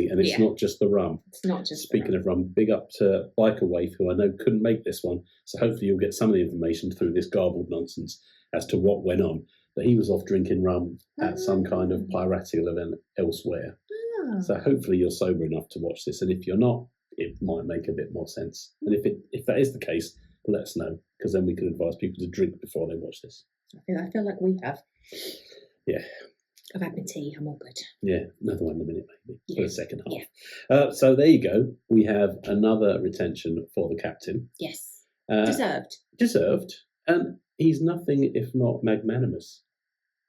and it's not just the rum. It's not just Speaking of rum, big up to Biker Wave, who I know couldn't make this one, so hopefully you'll get some of the information through this garbled nonsense as to what went on. But he was off drinking rum at some kind of piratical event elsewhere. So hopefully you're sober enough to watch this, and if you're not, it might make a bit more sense. And if that is the case, let us know, because then we can advise people to drink before they watch this. I feel like we have. Yeah. I've had my tea, I'm all good. Yeah, another one in a minute maybe, for the second half. Yeah. So there you go. We have another retention for the captain. Yes. Deserved. And he's nothing if not magnanimous.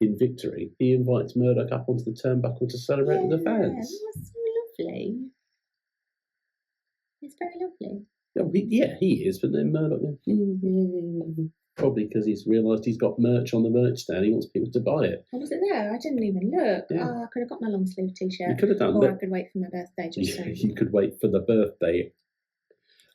in victory, he invites Murdoch up onto the turnbuckle to celebrate with the fans. That's so lovely. It's very lovely. He is, but then Murdoch, probably because he's realised he's got merch on the merch stand. He wants people to buy it. Oh, was it there? I didn't even look. Yeah. Oh, I could have got my long sleeve t-shirt. You could have done or that. I could wait for my birthday. You could wait for the birthday.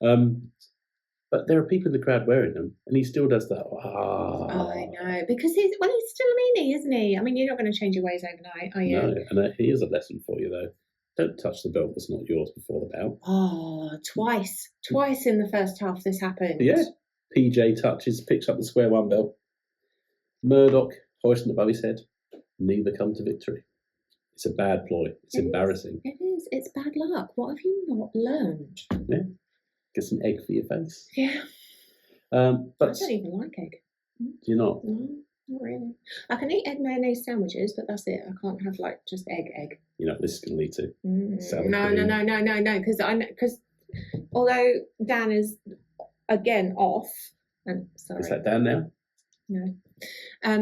But there are people in the crowd wearing them, and he still does that. Oh, I know, because he's still a meanie, isn't he? I mean, you're not going to change your ways overnight, are you? No, and here's a lesson for you, though. Don't touch the belt that's not yours before the bout. Oh, twice in the first half this happened. Yeah. PJ picks up the square one belt. Murdoch hoisting it above his head. Neither come to victory. It's a bad ploy. It's embarrassing. It is. It's bad luck. What have you not learned? Yeah. Get some egg for your face. Yeah. But I don't even like egg. Do you not? No, not really. I can eat egg mayonnaise sandwiches, but that's it. I can't have just egg. You know what this is going to lead to? No. Because although Dan is again off, and sorry, is that Dan now? No.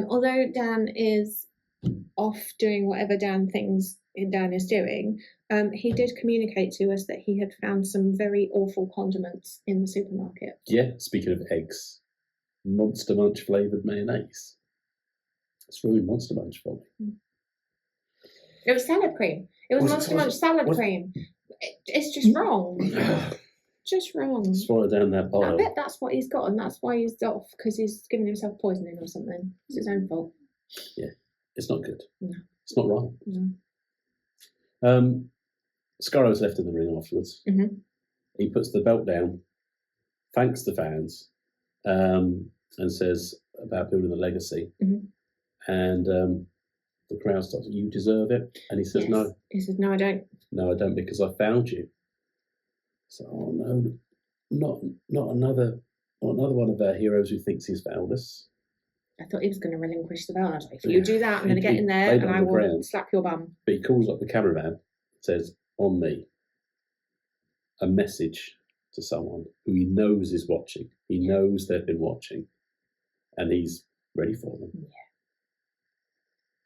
Although Dan is off doing whatever Dan is doing, he did communicate to us that he had found some very awful condiments in the supermarket. Yeah, speaking of eggs, Monster Munch flavoured mayonnaise. It's ruined Monster Munch for me. It was salad cream. It was Monster Munch salad cream. It's just wrong. Just wrong. Swallow down that bottle. I bet that's what he's got, and that's why he's off, because he's giving himself poisoning or something. It's his own fault. Yeah, it's not good. No. It's not right. No. Skurro's left in the ring afterwards. Mm-hmm. He puts the belt down, thanks the fans, and says about building a legacy. Mm-hmm. And the crowd starts, "You deserve it," and he says, Yes. "No." He says, "No, I don't." "No, I don't, because I found you." So, oh no, not another one of our heroes who thinks he's found us. I thought he was going to relinquish the belt. I was like, if you do that, I'm going to get in there and I will slap your bum. But he calls up the cameraman, says, "On me." A message to someone who he knows is watching. He knows they've been watching, and he's ready for them. Yeah.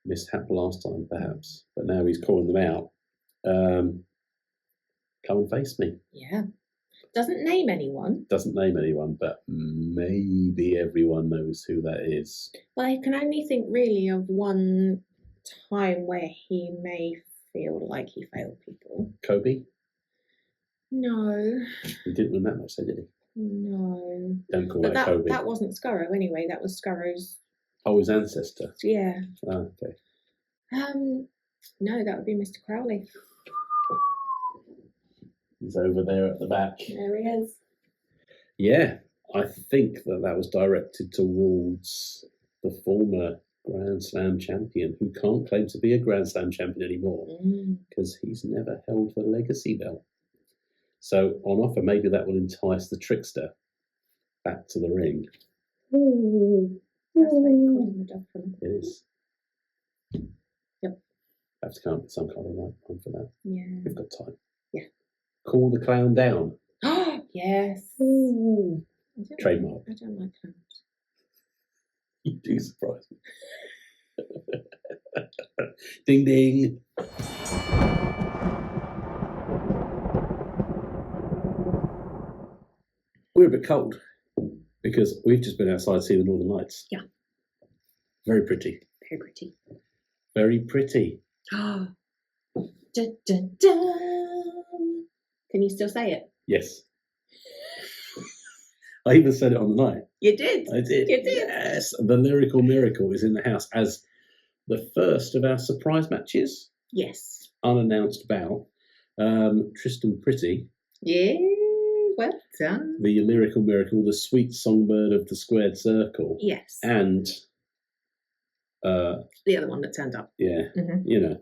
Mishap last time, perhaps, but now he's calling them out. Come and face me. Yeah. Doesn't name anyone. Doesn't name anyone, but maybe everyone knows who that is. Well, I can only think really of one time where he may feel like he failed people. Kobe? No. He didn't win that much, did he? No. Don't call that Kobe. That wasn't Skurro anyway. That was Skurro's. Oh, his ancestor. Yeah. Oh, okay. No, that would be Mr. Crowley. He's over there at the back. There he is. Yeah, I think that was directed towards the former Grand Slam champion, who can't claim to be a Grand Slam champion anymore because he's never held the legacy belt. So on offer, maybe that will entice the trickster back to the ring. That's like calling the dog from. It is. Yep. Have to come up with some kind of right one for that. Yeah. We've got time. Yeah. Call the clown down. Yes. Trademark. I don't like clowns. You do surprise me. Ding ding. We're a bit cold because we've just been outside seeing the Northern Lights. Yeah. Very pretty. Very pretty. Very pretty. Da, da, da. Can you still say it? Yes. I even said it on the night. You did. I did. You did. Yes. The Lyrical Miracle is in the house as the first of our surprise matches. Yes. Unannounced bout. Trystan Pretty. Yeah. Well done. The Lyrical Miracle, the sweet songbird of the squared circle. Yes. And the other one that turned up. Yeah. Mm-hmm. You know.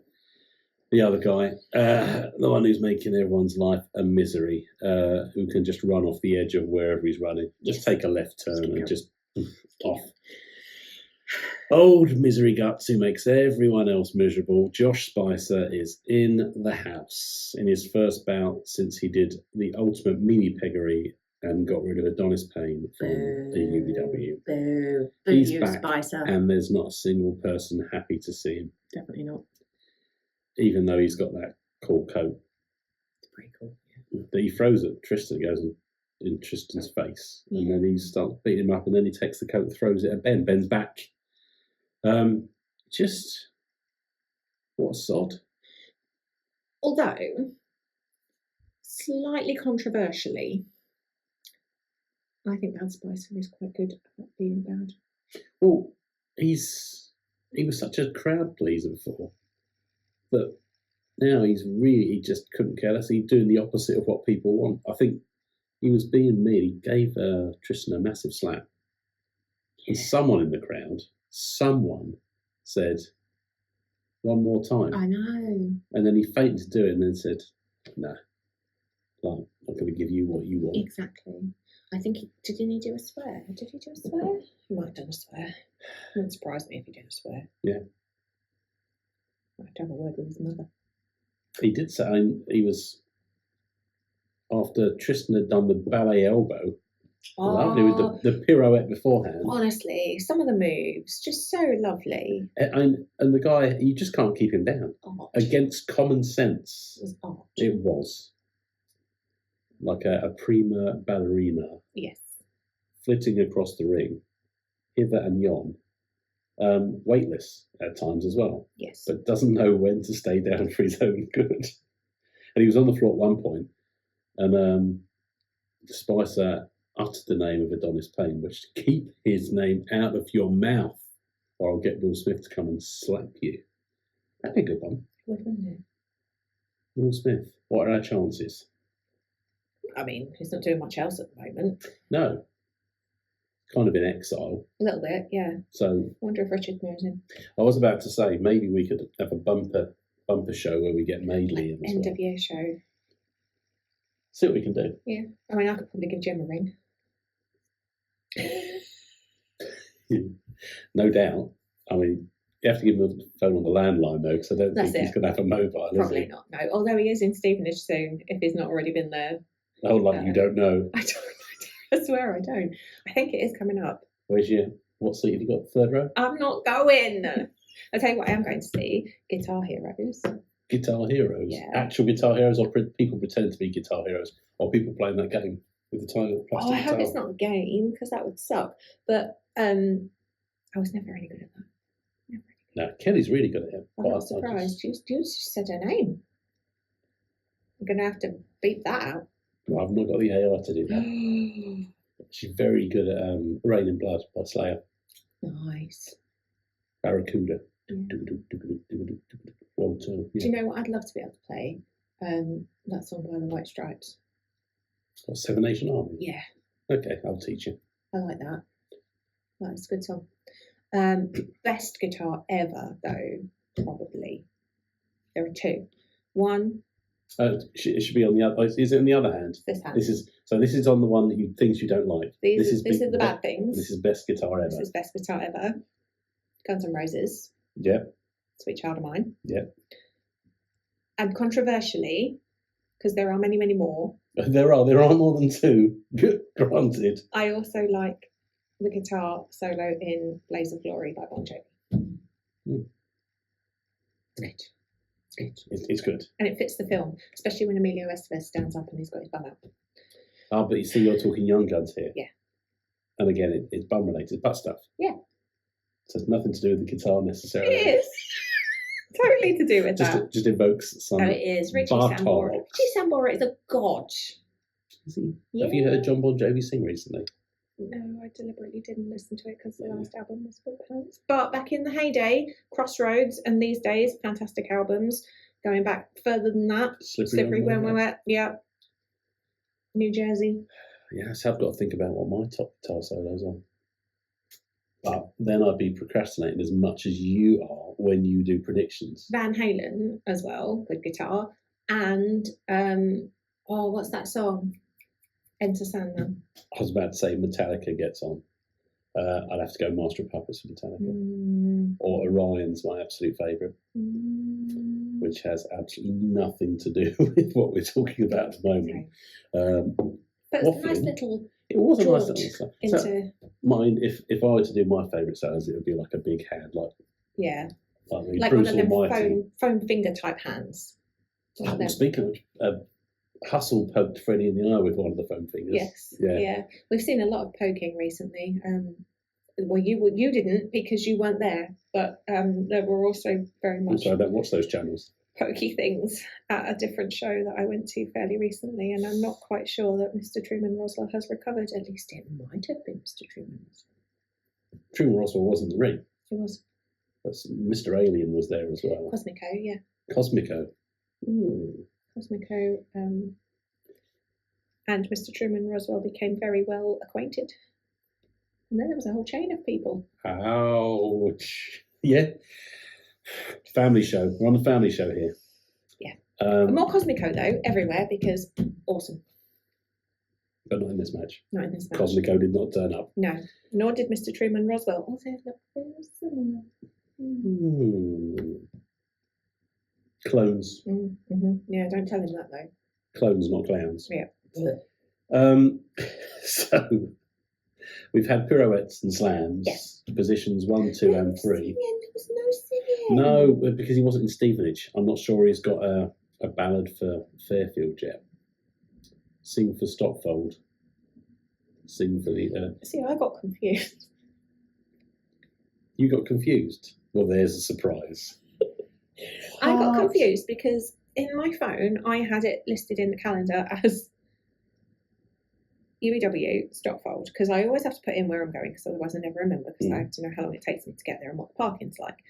The other guy, the one who's making everyone's life a misery, who can just run off the edge of wherever he's running. Just take a left turn and just off. Old misery guts who makes everyone else miserable. Josh Spicer is in the house in his first bout since he did the ultimate mini peggery and got rid of Adonis Payne from the UBW. Boo. He's You, back, Spicer. and there's not a single person happy to see him. Definitely not. Even though he's got that cool coat. It's pretty cool. Yeah. That he throws at Trystan, goes in Tristan's face, and then he starts beating him up, and then he takes the coat and throws it at Ben. Ben's back. Just what a sod. Although, slightly controversially, I think Bad Spicer is quite good at being bad. Well, he was such a crowd pleaser before, but now he just couldn't care less. He's doing the opposite of what people want. I think he was being mean. He gave Trystan a massive slap. And someone in the crowd, said, "One more time." I know. And then he feigned to do it and then said, "Nah, I'm not going to give you what you want." Exactly. I think didn't he do a swear? Did he do a swear? He might have done a swear. It wouldn't surprise me if he did a swear. Yeah. Might have to have a word with his mother. He did say he was, after Trystan had done the ballet elbow, lovely with the pirouette beforehand. Honestly, some of the moves, just so lovely. And the guy, you just can't keep him down. Against common sense. It was. Like a prima ballerina. Yes. Flitting across the ring, hither and yon. Weightless at times as well. Yes. But doesn't know when to stay down for his own good. And he was on the floor at one point, and Spicer uttered the name of Adonis Payne, which to keep his name out of your mouth, or I'll get Will Smith to come and slap you. That'd be a good one. Wouldn't it? Will Smith, what are our chances? I mean, he's not doing much else at the moment. No. Kind of in exile. A little bit, yeah. So I wonder if Richard knows him. I was about to say maybe we could have a bumper show where we get Madeley in as well. NWA show. See what we can do. Yeah. I mean, I could probably give Jim a ring. No doubt. I mean, you have to give him the phone on the landline though, because I don't think he's going to have a mobile. Probably not. No. Although he is in Stevenage soon, if he's not already been there. Oh, like you don't know. I don't. I swear I don't. I think it is coming up. What seat have you got? Third row? I'm not going. I'll tell you what I am going to see. Guitar Heroes. Guitar Heroes? Yeah. Actual Guitar Heroes, or people pretend to be Guitar Heroes, or people playing that game with the tiny little plastic guitar? I hope it's not a game, because that would suck. But I was never really good at that. No, Kelly's really good at it. I'm not surprised. You just said her name. I'm going to have to beep that out. Well, I've not got the AI to do that. She's very good at Rain in Blood by Slayer. Nice. Barracuda. Walter. Do you know what I'd love to be able to play? That song by the White Stripes. What, Seven Nation Army? Yeah. Okay, I'll teach you. I like that. That's a good song. Best guitar ever, though, probably. There are two. One. It should be on the other. Is it on the other hand? This hand. This is on the one that you things you don't like. This is the bad things. This is best guitar ever. This is best guitar ever. Guns N' Roses. Yep. Sweet Child of Mine. Yep. And controversially, because there are many, many more. There are more than two. Granted. I also like the guitar solo in Blaze of Glory by Bon Jovi. Mm. It's good. It's good. And it fits the film, especially when Emilio Estevez stands up and he's got his bum out. Ah, but you see, you're talking Young Guns here. Yeah. And again, it's bum related, butt stuff. Yeah. So it's nothing to do with the guitar necessarily. It is. Totally to do with that. Just evokes some. Oh, it is. Richie Sambora. Richie Sambora is a god. Is he? Yeah. Have you heard John Bon Jovi sing recently? No, I deliberately didn't listen to it because the last album was a bit pants. But back in the heyday, Crossroads and these days, fantastic albums. Going back further than that, Slippery When We're Wet, yeah. New Jersey. Yes, I've got to think about what my top guitar solos are. But then I'd be procrastinating as much as you are when you do predictions. Van Halen as well, good guitar. And, what's that song? Enter Sandman. I was about to say Metallica gets on. I'd have to go Master of Puppets for Metallica. Or Orion's my absolute favourite, which has absolutely nothing to do with what we're talking about at the moment. But it's a nice little. It was a nice jaunt little into. So mine, if I were to do my favourite salads, it would be like a big hand, like like Bruce one of them Almighty. foam finger type hands. Speaking of, Hustle poked Freddie in the eye with one of the foam fingers. Yes, yeah. We've seen a lot of poking recently. Well, you didn't because you weren't there, but there were also very much. I don't watch those channels. Pokey things at a different show that I went to fairly recently, and I'm not quite sure that Mr. Truman Roswell has recovered. At least it might have been Mr. Truman Roswell. Truman Roswell was in the ring. He was. But Mr. Alien was there as well. Cosmico, yeah. Cosmico. Ooh. Cosmico and Mr. Truman Roswell became very well acquainted. And then there was a whole chain of people. Ouch. Yeah. Family show. We're on the family show here. Yeah. More Cosmico, though, everywhere, because awesome. But not in this match. Not in this match. Cosmico did not turn up. No. Nor did Mr. Truman Roswell. Also, Clones. Mm-hmm. Yeah, don't tell him that, though. Clones, not clowns. Yeah. So we've had pirouettes and slams. Yes. Positions 1, 2, and 3. There was no singing. No, because he wasn't in Stevenage. I'm not sure he's got a ballad for Fairfield yet. Sing for Stopfold. Sing for the. See, I got confused. You got confused? Well, there's a surprise. I got confused because in my phone I had it listed in the calendar as UBW Stopfold, because I always have to put in where I'm going because otherwise I never remember, because I have to know how long it takes me to get there and what the parking's like.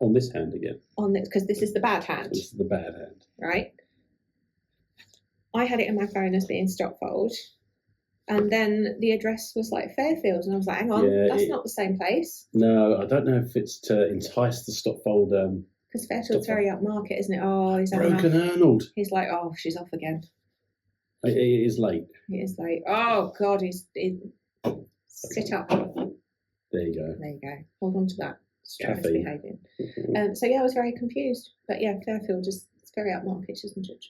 On this hand again. On this, because this is the bad hand. This is the bad hand. Right? I had it in my phone as being Stopfold, and then the address was like Fairfield, and I was like, hang on, that's not the same place. No, I don't know if it's to entice the Stopfold. Because Fairfield's very upmarket, isn't it? Oh, he's Broken Arnold. He's like, oh, she's off again. It is late. It is late. Oh, God, he's sit up. There you go. There you go. Hold on to that. Caffeine. Misbehaving. So, yeah, I was very confused. But, yeah, Fairfield is it's very upmarket, isn't it?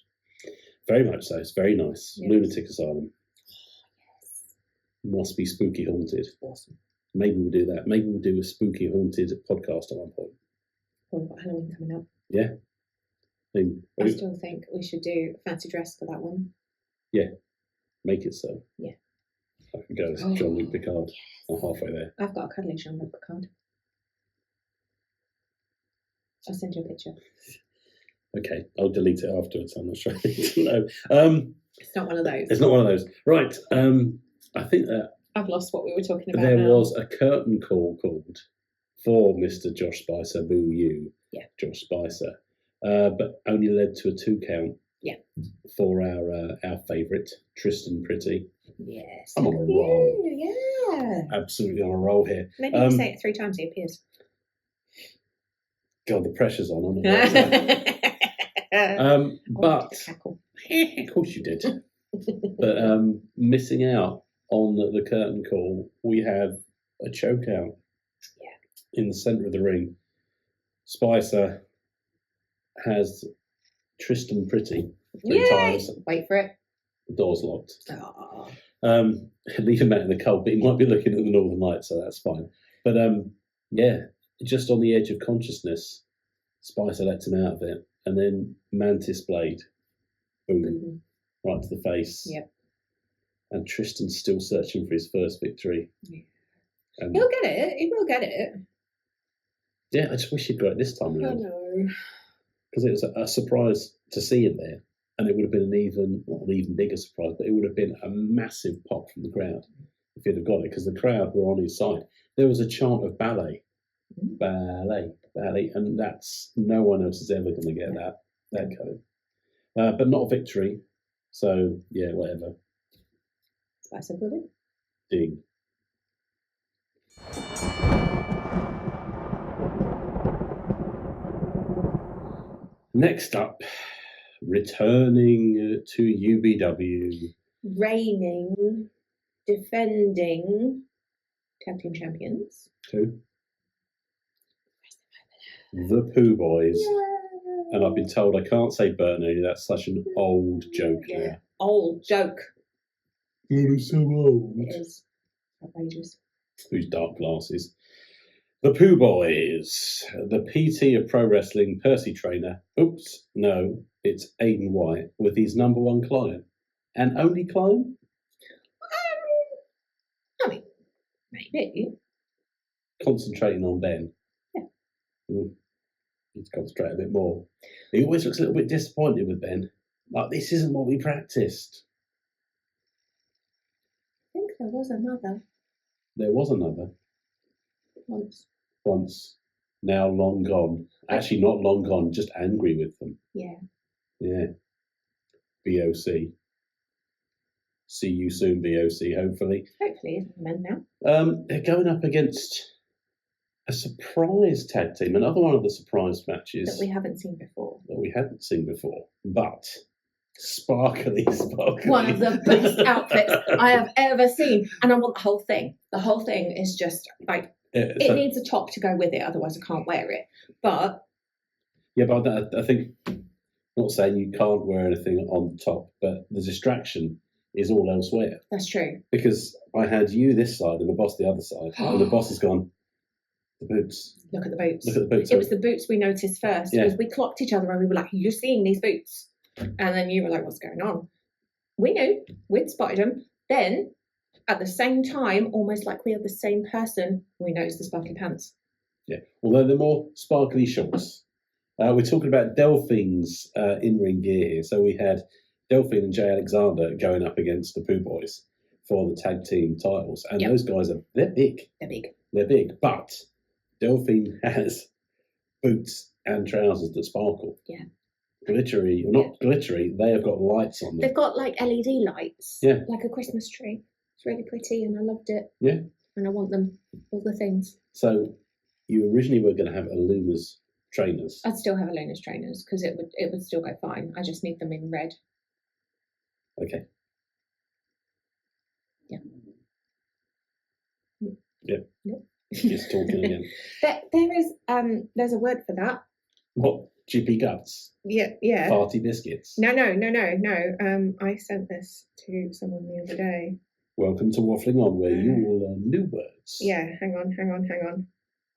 Very much so. It's very nice. Yes. Lunatic asylum. Yes. Must be spooky haunted. Awesome. Maybe we'll do that. Maybe we'll do a spooky haunted podcast at one point. We've got Halloween coming up. Yeah. I still think we should do fancy dress for that one. Yeah. Make it so. Yeah. I can go as Jean-Luc Picard. Yes. I'm halfway there. I've got a cuddly Jean-Luc Picard. I'll send you a picture. Okay, I'll delete it afterwards. I'm not sure. No. It's not one of those. It's not one of those. Right. I think that I've lost what we were talking about. There was a curtain call called for Mr. Josh Spicer, boo you. Yeah. Josh Spicer. But only led to a 2 count. Yeah. For our favourite, Trystan Pretty. Yes. I'm on a roll. Yeah. Absolutely on a roll here. Maybe you say it 3 times, he appears. God, the pressure's on. But of course you did. But missing out on the curtain call, we have a choke out. Yeah. In the centre of the ring. Spicer has Trystan Pretty. 3 times. Wait for it. The door's locked. Oh. Leave him out in the cold, but he might be looking at the Northern Lights, so that's fine. But yeah, just on the edge of consciousness, Spicer lets him out of it, and then Mantis Blade, boom, right to the face. Yep. And Tristan's still searching for his first victory. Yeah. And he'll get it. He will get it. Yeah, I just wish he'd got it this time around. I know. Because it was a surprise to see him there, and it would have been not an even bigger surprise, but it would have been a massive pop from the crowd if he'd have got it, because the crowd were on his side. There was a chant of ballet, ballet, ballet, and that's no one else is ever going to get that code. But not a victory, so yeah, whatever. Spice of living. Ding. Next up, returning to UBW. Reigning, defending tag team champions. Who? The Pooh Boys. Yeah. And I've been told I can't say Bernie, that's such an old joke now. Old joke. You're so old. It is outrageous. Whose dark glasses? The Pooh Boys, the PT of pro wrestling, Percy trainer. Oops, no, it's Aidan White with his number one client. And only client? I mean, maybe. Concentrating on Ben. Yeah. Need to concentrate a bit more. He always looks a little bit disappointed with Ben. Like, this isn't what we practiced. I think there was another. There was another. Once. Now long gone. Actually, not long gone, just angry with them. Yeah. Yeah. BOC. See you soon, BOC, hopefully. Hopefully, men now. They're going up against a surprise tag team, another one of the surprise matches That we haven't seen before. But sparkly. One of the best outfits I have ever seen. And I want the whole thing. The whole thing is just like, it needs a top to go with it, otherwise I can't wear it. But yeah, but I think, not saying you can't wear anything on the top, but the distraction is all elsewhere. That's true. Because I had you this side and the boss the other side, and the boss has gone, the boots. Look at the boots. Look at the boots. It was the boots we noticed first, because we clocked each other and we were like, you're seeing these boots. And then you were like, what's going on? We knew. We'd spotted them. Then, at the same time, almost like we are the same person, we noticed the sparkly pants. Yeah, although they're more sparkly shorts. We're talking about Delphine's in-ring gear here. So we had Delphine and Jay Alexander going up against the Pooh Boys for the tag team titles. And those guys they're big. They're big. But Delphine has boots and trousers that sparkle. Yeah. Glittery, or not glittery, they have got lights on them. They've got like LED lights. Yeah. Like a Christmas tree. It's really pretty and I loved it. Yeah. And I want them, all the things. So you originally were going to have Luna's trainers. I'd still have Luna's trainers because it would still go fine. I just need them in red. Okay. Yeah. Yep. Just talking again. There's a word for that. What? Chippy guts? Yeah. Farty biscuits? No. I sent this to someone the other day. Welcome to Waffling On, where you will learn new words. Yeah, hang on.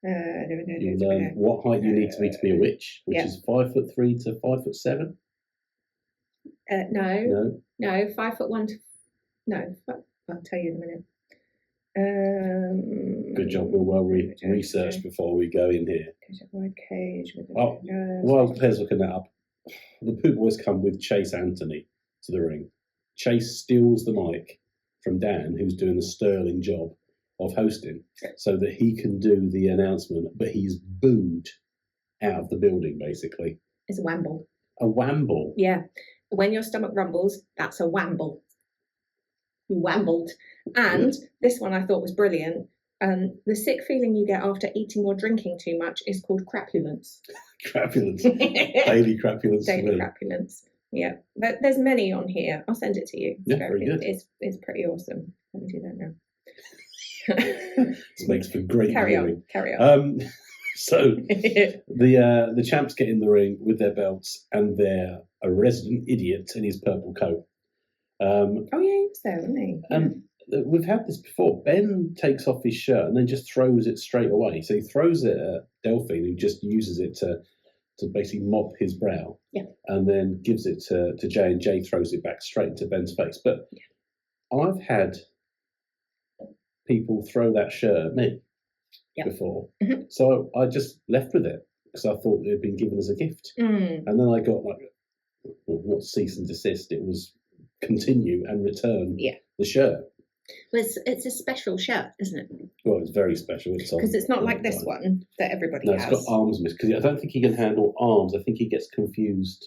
You'll learn what height you need to be a witch, which is 5'3" to 5'7". No, 5'1" to... No, I'll tell you in a minute. Good job. We'll well research before we go in here. Cage with while Claire's looking that up, the Pooh Boys come with Chase Anthony to the ring. Chase steals the mic from Dan, who's doing the sterling job of hosting, so that he can do the announcement, but he's booed out of the building, basically. It's a wamble. A wamble? Yeah. When your stomach rumbles, that's a wamble. You wambled. And this one I thought was brilliant. The sick feeling you get after eating or drinking too much is called crapulence. Crapulence. Daily crapulence. Daily crapulence. Yeah. But there's many on here. I'll send it to you. Yeah, very good. It's pretty awesome. Let me do that now. This makes for great Carry viewing. on. So the champs get in the ring with their belts, and they're a resident idiot in his purple coat. Oh yeah, he was there, wasn't he? And we've had this before. Ben takes off his shirt and then just throws it straight away. So he throws it at Delphine, who just uses it to basically mop his brow. Yeah. And then gives it to Jay, and Jay throws it back straight into Ben's face. But I've had people throw that shirt at me before. Mm-hmm. So I just left with it because I thought it had been given as a gift. And then I got not cease and desist. It was continue and return the shirt. Well, it's a special shirt, isn't it? Well, it's very special. Because it's not like this one that everybody has. It's got arms missed. Because I don't think he can handle arms. I think he gets confused.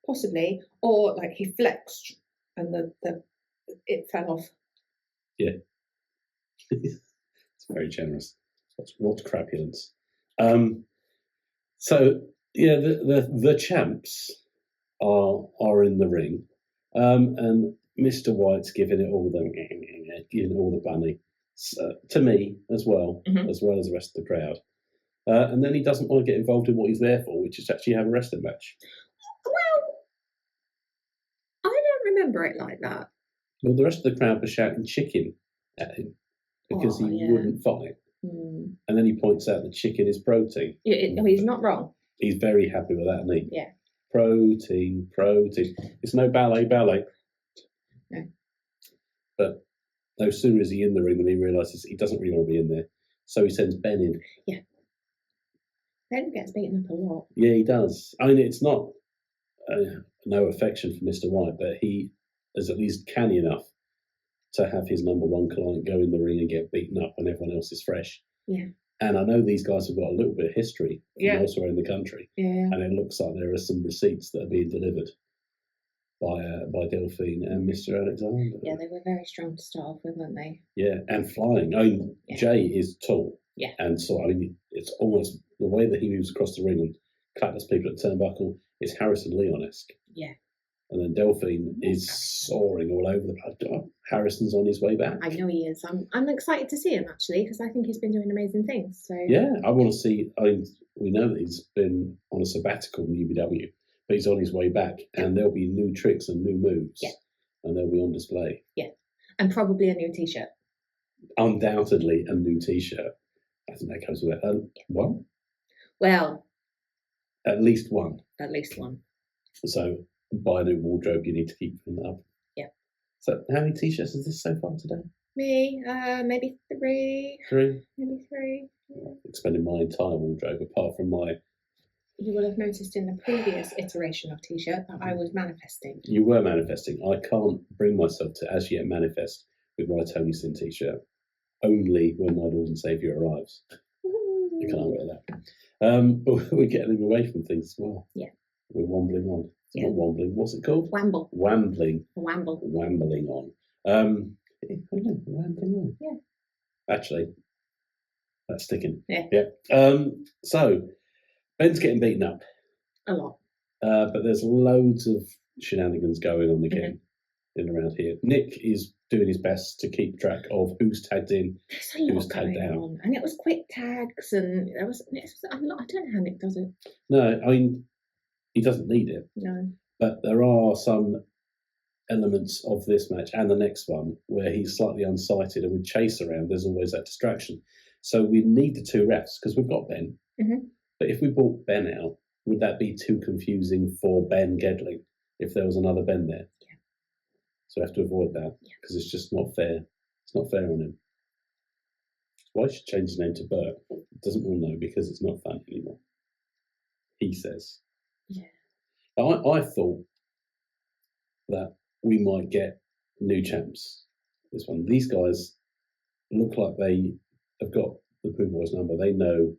Possibly. Or like he flexed and it fell off. Yeah. It's very generous. What crapulence. So, yeah, the champs are in the ring. And Mr. White's giving all the bunny to me as well, as well as the rest of the crowd. And then he doesn't want to get involved in what he's there for, which is to actually have a wrestling match. Well, I don't remember it like that. Well, the rest of the crowd was shouting chicken at him because he wouldn't fight. Mm. And then he points out that chicken is protein. He's not wrong. He's very happy with that, isn't he? Yeah. Protein. It's no ballet. No. But no sooner is he in the ring than he realises he doesn't really want to be in there. So he sends Ben in. Yeah. Ben gets beaten up a lot. Yeah, he does. I mean, it's not no affection for Mr. White, but he is at least canny enough to have his number one client go in the ring and get beaten up when everyone else is fresh. Yeah. And I know these guys have got a little bit of history from elsewhere in the country. Yeah. And it looks like there are some receipts that are being delivered by Delphine and Mr. Alexander. Yeah, they were very strong to start off with, weren't they? Yeah, and flying. I mean, Jay is tall. Yeah. And so, I mean, it's almost the way that he moves across the ring and clatters people at the turnbuckle is Harrison Leon-esque. Yeah. And then Delphine is soaring all over the place. Harrison's on his way back. I know he is. I'm excited to see him, actually, because I think he's been doing amazing things. So yeah, I want to see. I mean, we know that he's been on a sabbatical in UBW, but he's on his way back, and there'll be new tricks and new moves, and they'll be on display. Yeah, and probably a new T-shirt. Undoubtedly, a new T-shirt. I think that goes with it. One? Well, at least one. At least one. So, buy a new wardrobe. You need to keep them up. Yeah. So, how many T-shirts is this so far today? Me, maybe 3. 3? Maybe 3. Yeah. Expending my entire wardrobe, apart from my... You will have noticed in the previous iteration of T-shirt that I was manifesting. You were manifesting. I can't bring myself to as yet manifest with my Tony Sin T-shirt. Only when my Lord and Saviour arrives. I can't wear that. But we're getting away from things as well. Yeah. We're wambling on. It's not wambling. What's it called? Wamble. Wambling. Wamble. Wambling on. Wambling on. Yeah. Actually, that's sticking. Yeah. So, Ben's getting beaten up. A lot. But there's loads of shenanigans going on again in and around here. Nick is doing his best to keep track of who's tagged in, who's tagged out. And it was quick tags, and it was a lot. I don't know how Nick does it. No, I mean, he doesn't need it. No. But there are some elements of this match and the next one where he's slightly unsighted, and with Chase around, there's always that distraction. So we need the 2 refs because we've got Ben. Mm-hmm. But if we brought Ben out, would that be too confusing for Ben Gedling if there was another Ben there? Yeah. So we have to avoid that because it's just not fair. It's not fair on him. Why should change his name to Bert? Doesn't all know because it's not fun anymore. He says. Yeah. I thought that we might get new champs. This one. These guys look like they have got the Pooh Boys number. They know.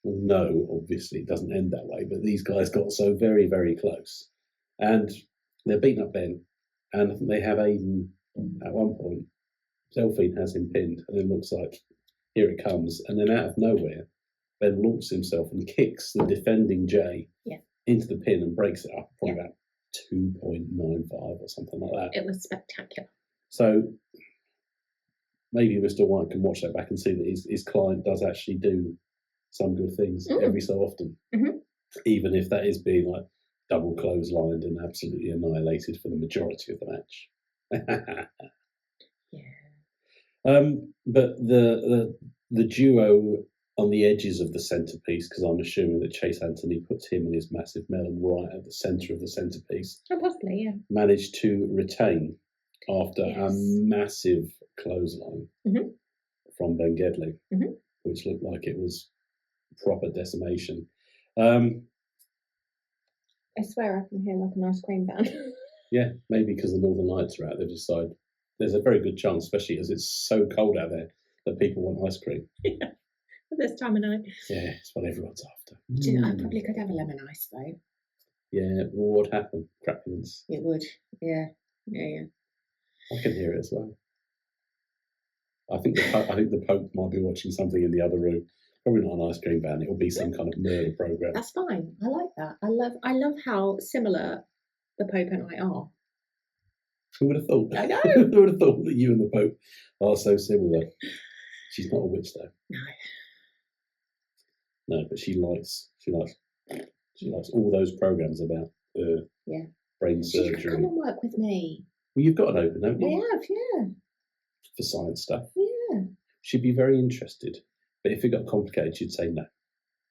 Well, no, obviously it doesn't end that way, but these guys got so very, very close. And they're beating up Ben, and I think they have Aiden at one point. Delphine has him pinned, and it looks like here it comes. And then out of nowhere, Ben launches himself and kicks the defending Jay into the pin and breaks it up, probably about 2.95 or something like that. It was spectacular. So maybe Mr. White can watch that back and see that his client does actually do some good things every so often, even if that is being like double clotheslined and absolutely annihilated for the majority of the match. But the duo on the edges of the centerpiece, because I'm assuming that Chase Anthony puts him and his massive melon right at the center of the centerpiece. Oh, possibly, yeah. Managed to retain after a massive clothesline from Ben Gedling, which looked like it was proper decimation. I swear I can hear like an ice cream van. Yeah, maybe because the Northern Lights are out, they've decided there's a very good chance, especially as it's so cold out there, that people want ice cream. Yeah, at this time of night. Yeah, it's what everyone's after. Do you know, I probably could have a lemon ice though. Yeah, what would happen? Crapulence. It would. Yeah. I can hear it as well. I think the Pope might be watching something in the other room. Probably not an ice cream van. It'll be some kind of murder program. That's fine. I like that. I love how similar the Pope and I are. Who would have thought? I know. Who would have thought that you and the Pope are so similar? She's not a witch, though. No, but she likes all those programs about brain surgery. She could come and work with me. Well, you've got an open, haven't you? I have, yeah. For science stuff. Yeah. She'd be very interested. But if it got complicated, she'd say no.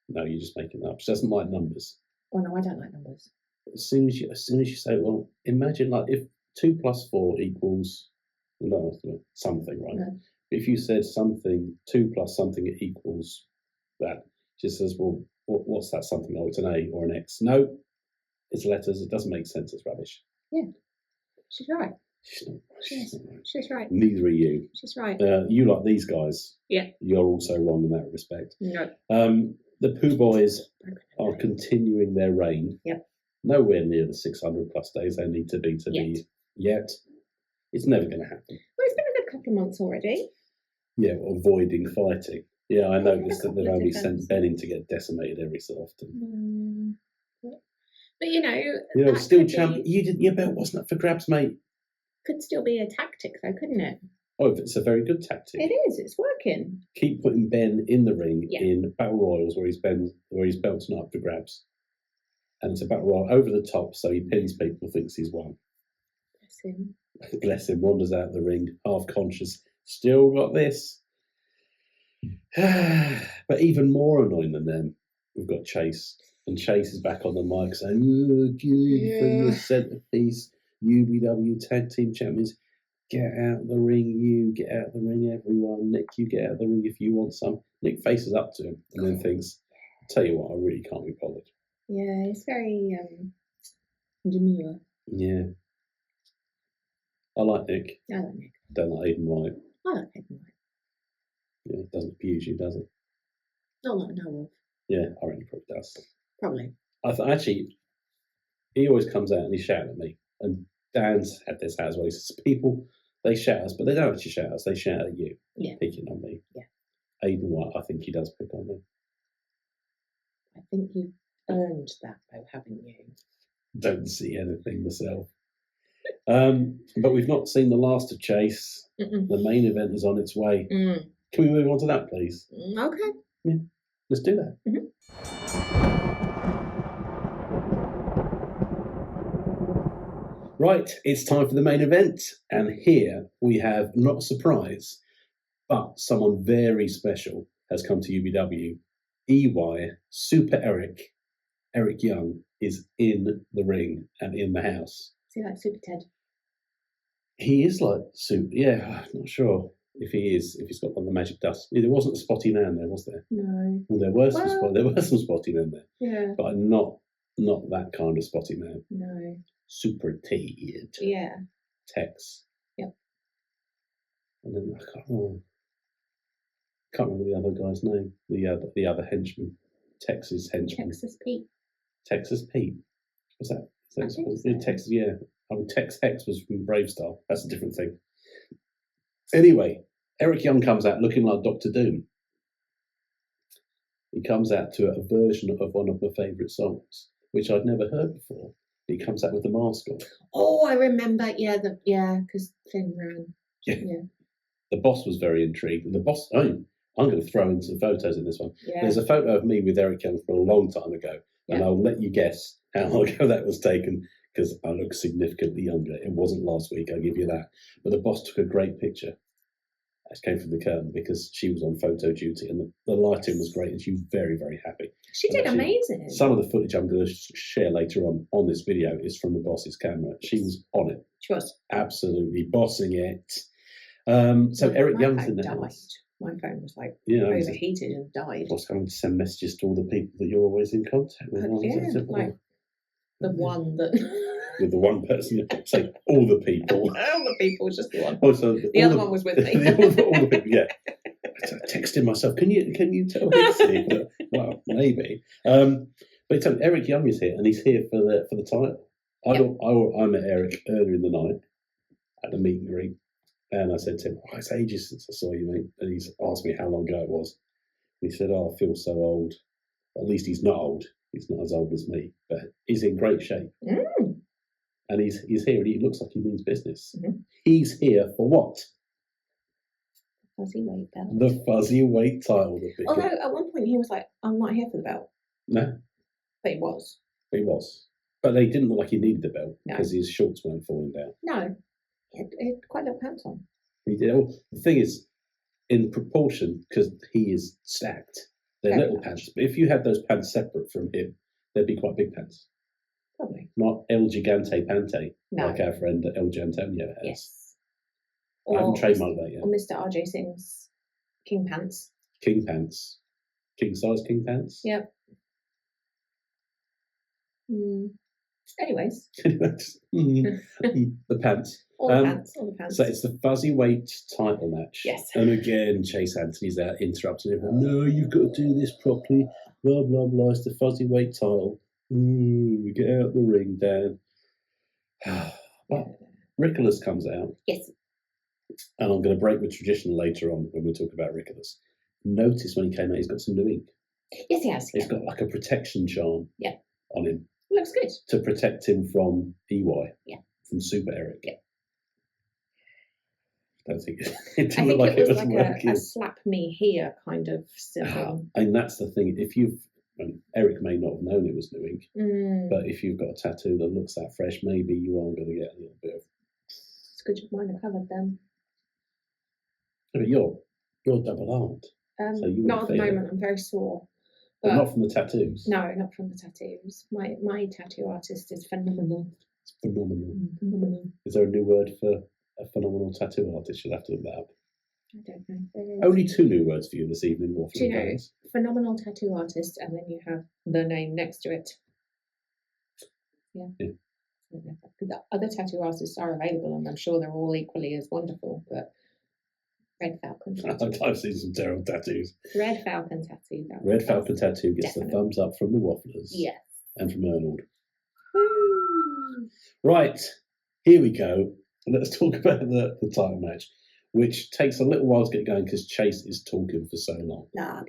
No, you're just making it up. She doesn't like numbers. Oh no, I don't like numbers. As soon as you say, well, imagine like if 2 plus 4 equals something, right? No. If you said something 2 plus something equals that, she says, well, what's that something? Oh, it's an A or an X. No, it's letters. It doesn't make sense. It's rubbish. Yeah, she's right. She's not right. She's right. Neither are you. She's right. You like these guys. Yeah. You're also wrong in that respect. No. The Pooh Boys are continuing their reign. Yep. Nowhere near the 600 plus days they need to be yet. It's never going to happen. Well, it's been a good couple of months already. Yeah, avoiding fighting. Yeah, I noticed that they've only defense. sent Ben in to get decimated every so often. But you know, still champion. Your belt wasn't up for grabs, mate. Could still be a tactic, though, couldn't it? Oh, it's a very good tactic. It is. It's working. Keep putting Ben in the ring in battle royals where his belt's not up for grabs, and it's a battle royal over the top, so he pins people, thinks he's won. Bless him. Bless him. Wanders out the ring, half conscious. Still got this. But even more annoying than them, we've got Chase, and Chase is back on the mic saying, from the centerpiece, UBW Tag Team Champions. Get out the ring, you. Get out the ring, everyone. Nick, you get out the ring if you want some. Nick faces up to him and then thinks, tell you what, I really can't be bothered. Yeah, it's very demure. Yeah. I like Nick. I like Nick. Don't like Aiden White. I like Aiden White. Yeah, it doesn't abuse you, does it? Not like no of. Yeah, I reckon he probably does. Probably. Actually, he always comes out and he's shouting at me. And Dan's had this out as well. He says, people, they shout us, but they don't actually shout us. They shout at you. Yeah. Picking on me. Yeah. Aiden White, I think he does pick on me. I think you've earned that, though, haven't you? Don't see anything myself. But we've not seen the last of Chase. Mm-mm. The main event is on its way. Mm. Can we move on to that, please? Okay. Yeah. Let's do that. Mm-hmm. Right, it's time for the main event. And here we have, not a surprise, but someone very special has come to UBW. EY, Super Eric Young, is in the ring and in the house. Is he like Super Ted? He is like Super, yeah, I'm not sure if he is, if he's got on the magic dust. There wasn't a spotty man there, was there? No. Well, there were some spotty men there. Yeah. But not that kind of spotty man. No. Super Ted. Yeah. Tex. Yep. And then I can't remember the other guy's name. The other henchman. Texas henchman. Texas Pete. Texas Pete. Was that? I think so. Texas, yeah. I mean, Tex Hex was from Brave Star. That's a different thing. Anyway, Eric Young comes out looking like Dr. Doom. He comes out to a version of one of my favourite songs, which I'd never heard before. He comes out with the mask on. Oh, I remember. Yeah, because Finn ran. Yeah. The boss was very intrigued. And the boss, I'm going to throw in some photos in this one. Yeah. There's a photo of me with Eric Young from a long time ago. Yeah. And I'll let you guess how long ago that was taken, because I look significantly younger. It wasn't last week, I'll give you that. But the boss took a great picture. That came from the curtain because she was on photo duty and the lighting was great and she was very, very happy. She did amazing. Some of the footage I'm going to share later on this video is from the boss's camera. She was on it. She was. Absolutely bossing it. So Eric Young's in the house. My phone was like overheated and died. I was going to send messages to all the people that you're always in contact with. Like the one that... with the one person, say all the people. All the people, just the one. Oh, so the other one was with me. all the people, yeah. I texted myself, can you tell Hicksy? Well, maybe. But Eric Young is here, and he's here for the title. I met Eric earlier in the night at the meet and greet, and I said to him, it's ages since I saw you, mate. And he's asked me how long ago it was. And he said, I feel so old. At least he's not old. He's not as old as me, but he's in great shape. Mm. And he's here, and he looks like he means business. Mm-hmm. He's here for what? Fuzzy weight belt. The fuzzy weight title. Although at one point he was like, I'm not here for the belt. No. But he was. He was. But they didn't look like he needed the belt No. because his shorts weren't falling down. No. He had quite little pants on. He did. Oh, the thing is, in proportion, because he is stacked, they're Very little large. pants. But if you had those pants separate from him, they'd be quite big pants. Probably. Not El Gigante Pante, No. like our friend El Giantonio has. Yes. I haven't trademarked that yet. Or Mr. R.J. Singh's King Pants. King pants. King size king pants? Yep. Anyways. The pants. All the pants. So it's the fuzzy weight title match. Yes. And again, Chase Anthony's there interrupting everyone. No, you've got to do this properly. Blah, blah, blah. It's the fuzzy weight title. Get out the ring, Dan. But Ricolas comes out. Yes. And I'm going to break with tradition later on when we talk about Ricolas. Notice when he came out, he's got some new ink. Yes, he has. He's got like a protection charm on him. Looks good. To protect him from EY. Yeah. From Super Eric. Yeah. I don't think it didn't look like it was working. A slap me here kind of symbol. And that's the thing. If Eric may not have known it was new ink, but if you've got a tattoo that looks that fresh, maybe you are going to get a little bit of. It's good you might have covered them. But you're double-armed. So not at the moment. I'm very sore. But not from the tattoos. No, not from the tattoos. My tattoo artist is phenomenal. It's phenomenal. Phenomenal. Is there a new word for a phenomenal tattoo artist? You'll have to look that up. I don't know. Only 2 new words for you this evening, Waffling. Do you know, phenomenal tattoo artist, and then you have the name next to it. Yeah. The other tattoo artists are available, and I'm sure they're all equally as wonderful, but Red Falcon tattoo. I've seen some terrible tattoos. Red Falcon tattoo. Red Falcon tattoo gets the thumbs up from the Wafflers. Yes. And from Arnold. Right, here we go. Let's talk about the title match, which takes a little while to get going because Chase is talking for so long. Blah,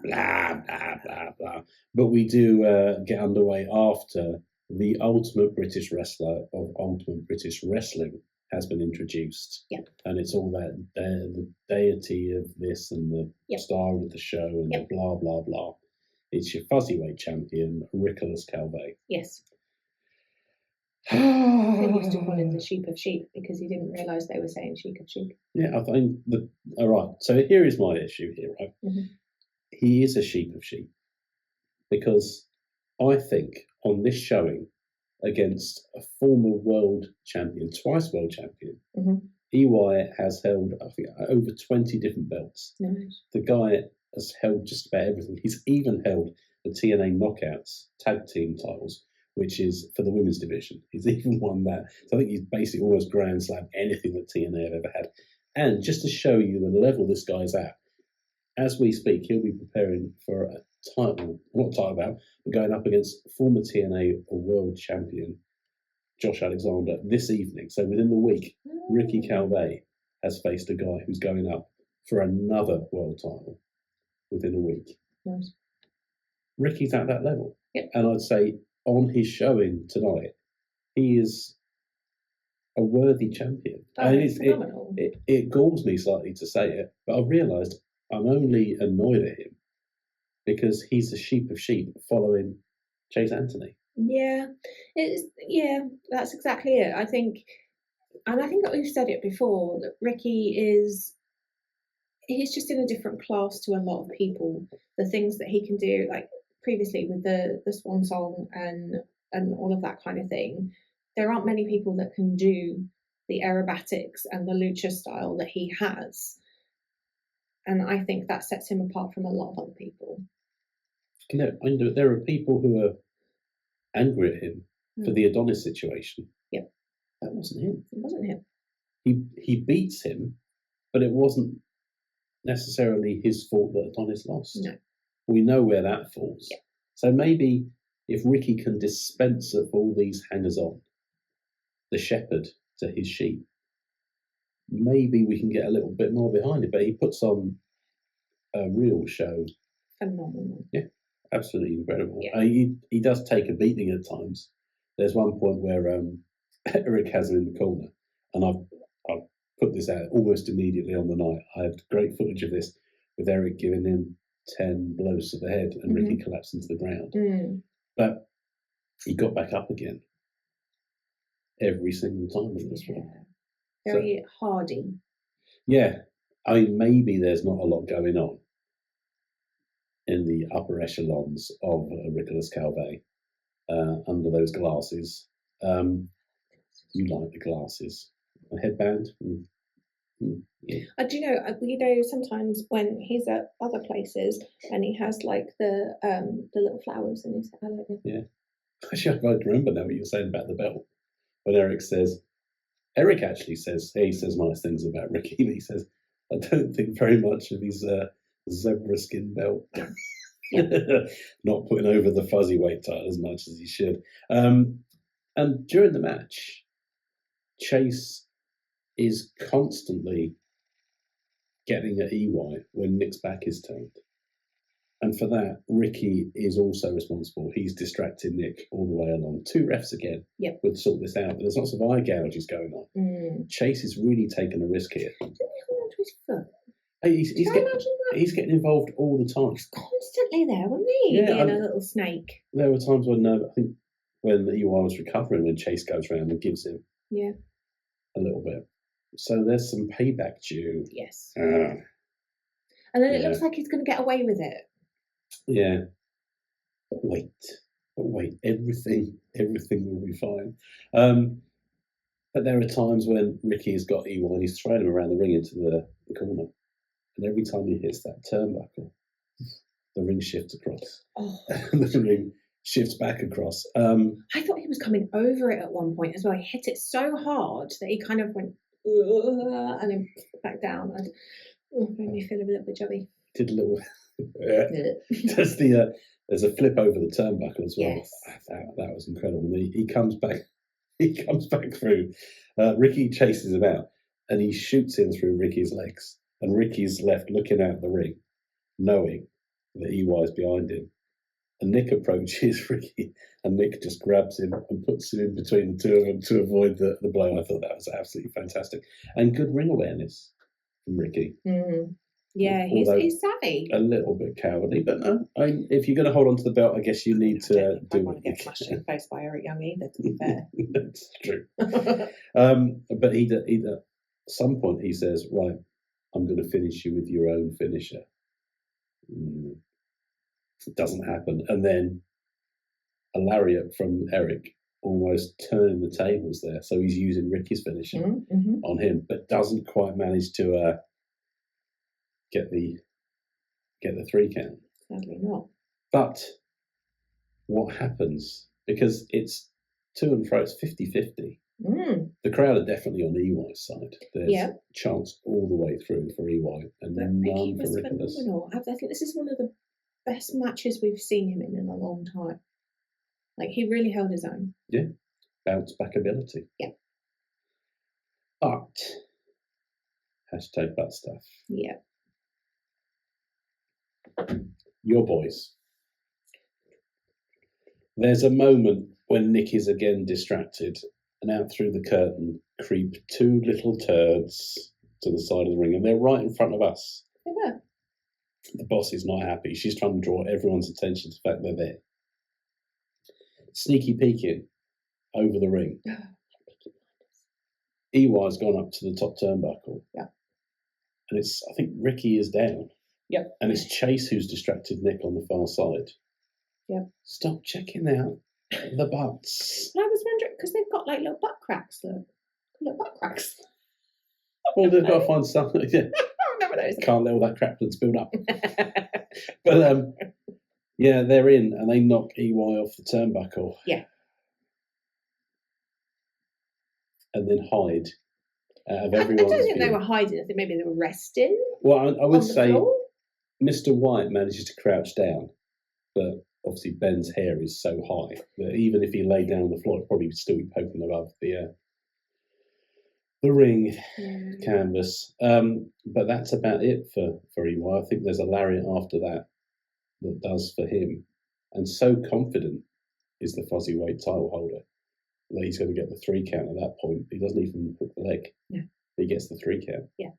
blah, blah, blah, blah. But we do get underway after the ultimate British wrestler of Ultimate British Wrestling has been introduced. Yep. And it's all that the deity of this and the star of the show and the blah, blah, blah. It's your fuzzyweight champion, Ricolas Calvet. Yes. They used to call him the sheep of sheep because he didn't realise they were saying sheep of sheep. Yeah, I think all right. So here is my issue here, right? Mm-hmm. He is a sheep of sheep because I think on this showing against a former world champion, twice world champion, EY has held, I think, over 20 different belts. Nice. The guy has held just about everything. He's even held the TNA Knockouts tag team titles, which is for the women's division. He's even won that. So I think he's basically almost grand slammed anything that TNA have ever had. And just to show you the level this guy's at, as we speak, he'll be preparing for a title, not title bout, but going up against former TNA world champion Josh Alexander this evening. So within the week, Ricky Calvet has faced a guy who's going up for another world title within a week. Nice. Ricky's at that level. Yep. And I'd say on his showing tonight, he is a worthy champion. Oh, phenomenal. It galls me slightly to say it, but I've realised I'm only annoyed at him because he's a sheep of sheep following Chase Anthony. Yeah, that's exactly it. I think that we've said it before, that Ricky he's just in a different class to a lot of people. The things that he can do, like previously with the Swan Song and all of that kind of thing, there aren't many people that can do the aerobatics and the lucha style that he has. And I think that sets him apart from a lot of other people. There are people who are angry at him for the Adonis situation. Yep. That wasn't him. It wasn't him. He beats him, but it wasn't necessarily his fault that Adonis lost. No. We know where that falls. Yep. So maybe if Ricky can dispense of all these hangers-on, the shepherd to his sheep, maybe we can get a little bit more behind it. But he puts on a real show. Phenomenal. Yeah, absolutely incredible. Yeah. He does take a beating at times. There's one point where Eric has him in the corner, and I've put this out almost immediately on the night. I had great footage of this with Eric giving him 10 blows to the head and Ricky collapsing to the ground. But he got back up again every single time in this one. very hardy. Yeah, I mean, maybe there's not a lot going on in the upper echelons of Ricolas Calvet under those glasses. You like the glasses. A headband? Yeah. Do you know, sometimes when he's at other places and he has like the little flowers in his hair. Yeah. Actually, I remember now what you were saying about the belt. When Eric actually says, he says nice things about Ricky, but he says, I don't think very much of his zebra skin belt. Not putting over the fuzzy weight title as much as he should. And during the match, Chase is constantly getting at EY when Nick's back is turned. And for that, Ricky is also responsible. He's distracting Nick all the way along. 2 refs again would sort this out, but there's lots of eye gouges going on. Chase is really taking a risk here. Didn't he hold on to his foot? He's getting involved all the time. He's constantly there, wasn't he? Yeah, being a little snake. There were times when I think when EY was recovering, when Chase goes around and gives him a little bit. So there's some payback due. Yes. And then it Yeah. looks like he's going to get away with it. Yeah. But wait, everything will be fine. But there are times when Ricky has got EY and he's throwing him around the ring into the corner. And every time he hits that turnbuckle, the ring shifts across. Oh. And the ring shifts back across. I thought he was coming over it at one point as well. He hit it so hard that he kind of went and then back down. And made me feel a little bit chubby. Did a little. There's a flip over the turnbuckle as well. Yes. That was incredible. He comes back. He comes back through. Ricky chases him out, and he shoots in through Ricky's legs. And Ricky's left looking out the ring, knowing that EY's behind him. And Nick approaches Ricky, and Nick just grabs him and puts him in between the two of them to avoid the blow. I thought that was absolutely fantastic. And good ring awareness from Ricky. Mm-hmm. Yeah, he's savvy. A little bit cowardly, but no. If you're going to hold on to the belt, I guess you need to do want to get smashed in the face by Eric Young either, to be fair. That's true. But he at some point he says, right, I'm going to finish you with your own finisher. It doesn't happen. And then a lariat from Eric, almost turning the tables there. So he's using Ricky's finisher on him, but doesn't quite manage to get the 3 count. Sadly not. But what happens, because it's to and fro, it's 50-50. The crowd are definitely on EY's side. There's chants all the way through for EY and none for Ricolas. I think this is one of the best matches we've seen him in a long time. Like, he really held his own. Yeah. Bounce back ability. Yeah. But #but stuff. Yeah. Your boys. There's a moment when Nick is again distracted, and out through the curtain creep 2 little turds to the side of the ring, and they're right in front of us. They were. The boss is not happy. She's trying to draw everyone's attention to the fact they're there. Sneaky peeking over the ring. EY's gone up to the top turnbuckle. Yeah. And I think Ricky is down. Yep. And it's Chase who's distracted Nick on the far side. Yep. Stop checking out the butts. And I was wondering, because they've got like little butt cracks, little butt cracks. Well, they've got to find something. Yeah. Can't let all that crap that's built up. But yeah, they're in and they knock EY off the turnbuckle. Yeah. And then hide out of I everyone's don't think view. they were hiding. I think maybe they were resting. Well, I would say floor. Mr. White manages to crouch down, but obviously Ben's hair is so high that even if he lay down on the floor, it'd probably still be poking above the ring canvas. But that's about it for EY. I think there's a lariat after that does for him. And so confident is the fuzzy weight title holder that he's going to get the 3 count at that point. He doesn't even hook the leg. Yeah. He gets the 3 count. Yeah.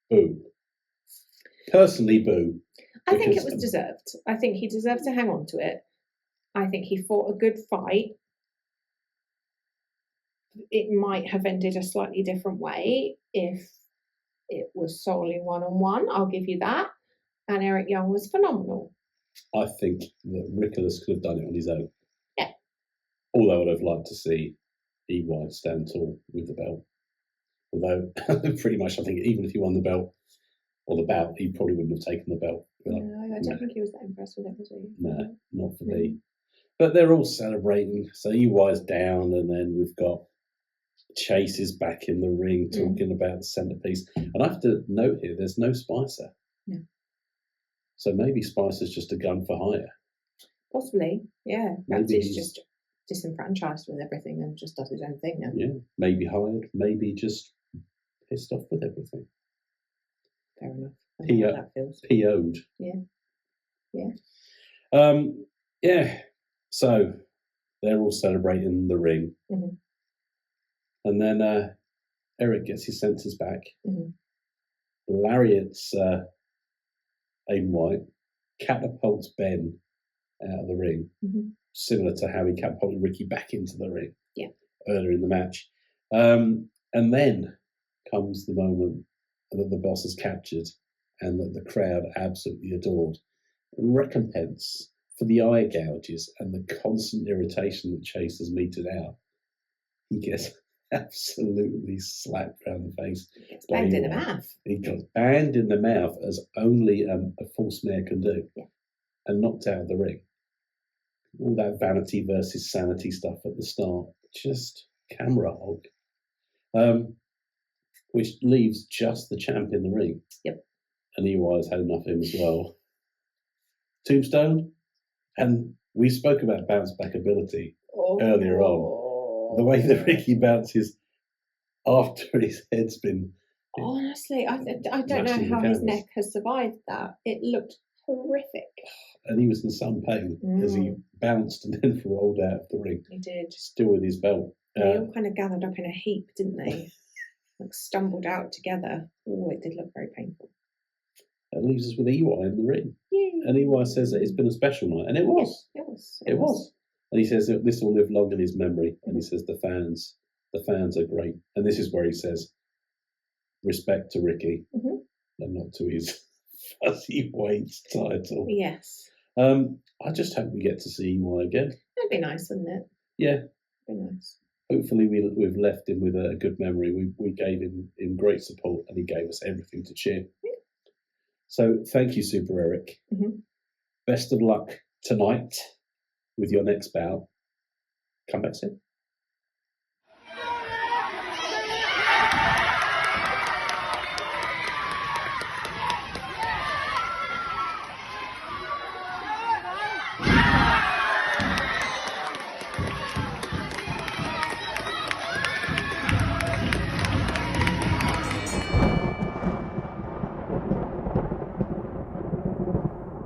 Boo. Personally, boo. I think it was deserved. I think he deserved to hang on to it. I think he fought a good fight. it might have ended a slightly different way if it was solely one-on-one. I'll give you that. And Eric Young was phenomenal. I think that Ricolas could have done it on his own. Yeah. Although I'd have liked to see EY stand tall with the belt. Although, pretty much, I think even if he won the belt or the bout, he probably wouldn't have taken the belt. No, I don't think he was that impressed with it, was he? No, not for me. But they're all celebrating. So EY's down, and then we've got Chase is back in the ring talking about the centerpiece. And I have to note here, there's no Spicer. No. So maybe Spicer's just a gun for hire. Possibly, yeah. Perhaps Maybe he's just disenfranchised with everything and just does his own thing now. Yeah, maybe hired, maybe just pissed off with everything. Fair enough. I know how that feels. PO'd. Yeah. Yeah. So they're all celebrating the ring. Mm-hmm. And then Eric gets his senses back. Mm-hmm. Lariat's Aiden White, catapults Ben out of the ring, similar to how he catapulted Ricky back into the ring earlier in the match. And then comes the moment that the boss is captured and that the crowd absolutely adored. Recompense for the eye gouges and the constant irritation that Chase has meted out. He gets absolutely slapped around the face. He gets banged in the mouth. He got banged in the mouth as only a false mare can do, and knocked out of the ring. All that Vanity versus Sanity stuff at the start, just camera hog. Which leaves just the champ in the ring. Yep. And EY's had enough of him as well. Tombstone, and we spoke about bounce back ability earlier on. The way that Ricky bounces after his head's been... Honestly, I don't know how his neck has survived that. It looked horrific. And he was in some pain as he bounced and then rolled out of the ring. He did. Still with his belt. They all kind of gathered up in a heap, didn't they? Like stumbled out together. Oh, it did look very painful. That leaves us with EY in the ring. Yay. And EY says that it's been a special night. And it was. It was. It was. And he says that this will live long in his memory. And he says the fans are great. And this is where he says, respect to Ricky and not to his fuzzy weights title. Yes. I just hope we get to see EY again. That'd be nice, wouldn't it? Yeah. Be nice. Hopefully we've left him with a good memory. We gave him great support and he gave us everything to cheer. So thank you, Super Eric. Best of luck tonight with your next bout. Come back soon.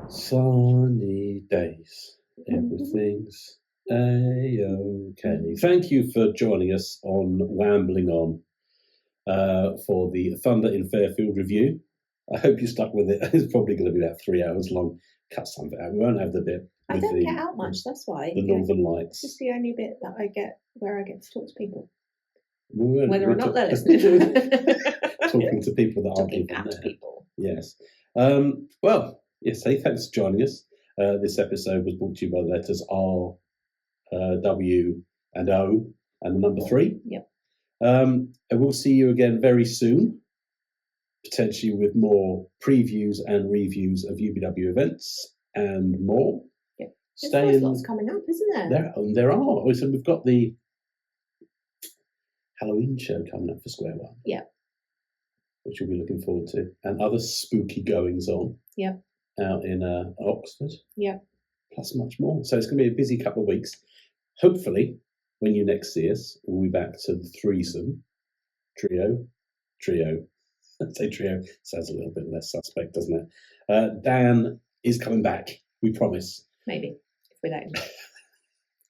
Sunny days, everything's a-okay. Thank you for joining us on Wambling On for the Thunder in Fairfield review. I hope you stuck with it. It's probably going to be about 3 hours long. Cut some of it out. We won't have the bit. I don't get out much, that's why. The Northern Lights. It's the only bit that I get where I get to talk to people. Whether or not they're listening. Talking to people that aren't even there. People. Yes. Well, yes, hey, thanks for joining us. This episode was brought to you by the letters R, W, and O, and the number 3. Yep. And we'll see you again very soon, potentially with more previews and reviews of UBW events and more. Yep. There's lots coming up, isn't there? There are. So we've got the Halloween show coming up for Square One. Yeah. Which we'll be looking forward to. And other spooky goings on. Yep. Out in Oxford. Yep. Plus much more. So it's going to be a busy couple of weeks. Hopefully, when you next see us, we'll be back to the threesome. Trio. I'd say trio. Sounds a little bit less suspect, doesn't it? Dan is coming back. We promise. Maybe. If we let him.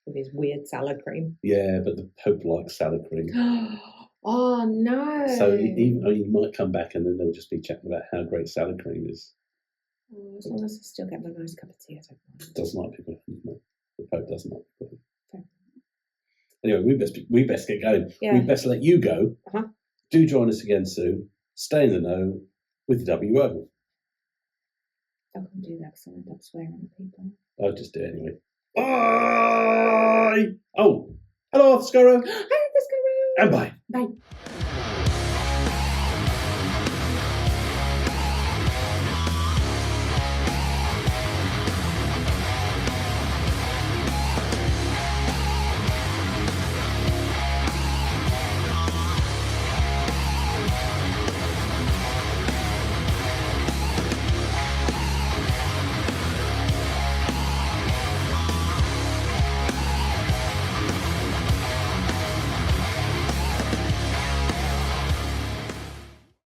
With his weird salad cream. Yeah, but the Pope likes salad cream. Oh, no. So he might come back and then they'll just be chatting about how great salad cream is. Oh, as long as I still get my nice cup of tea, I don't mind. Doesn't like people. No, the Pope doesn't like people. Anyway, we best get going. Yeah. We best let you go. Uh-huh. Do join us again soon. Stay in the know with the WO. I can't do that because I end up swearing at people. I'll just do it anyway. Bye! Oh, hello, Skurro. Hi, Skurro. And bye. Bye.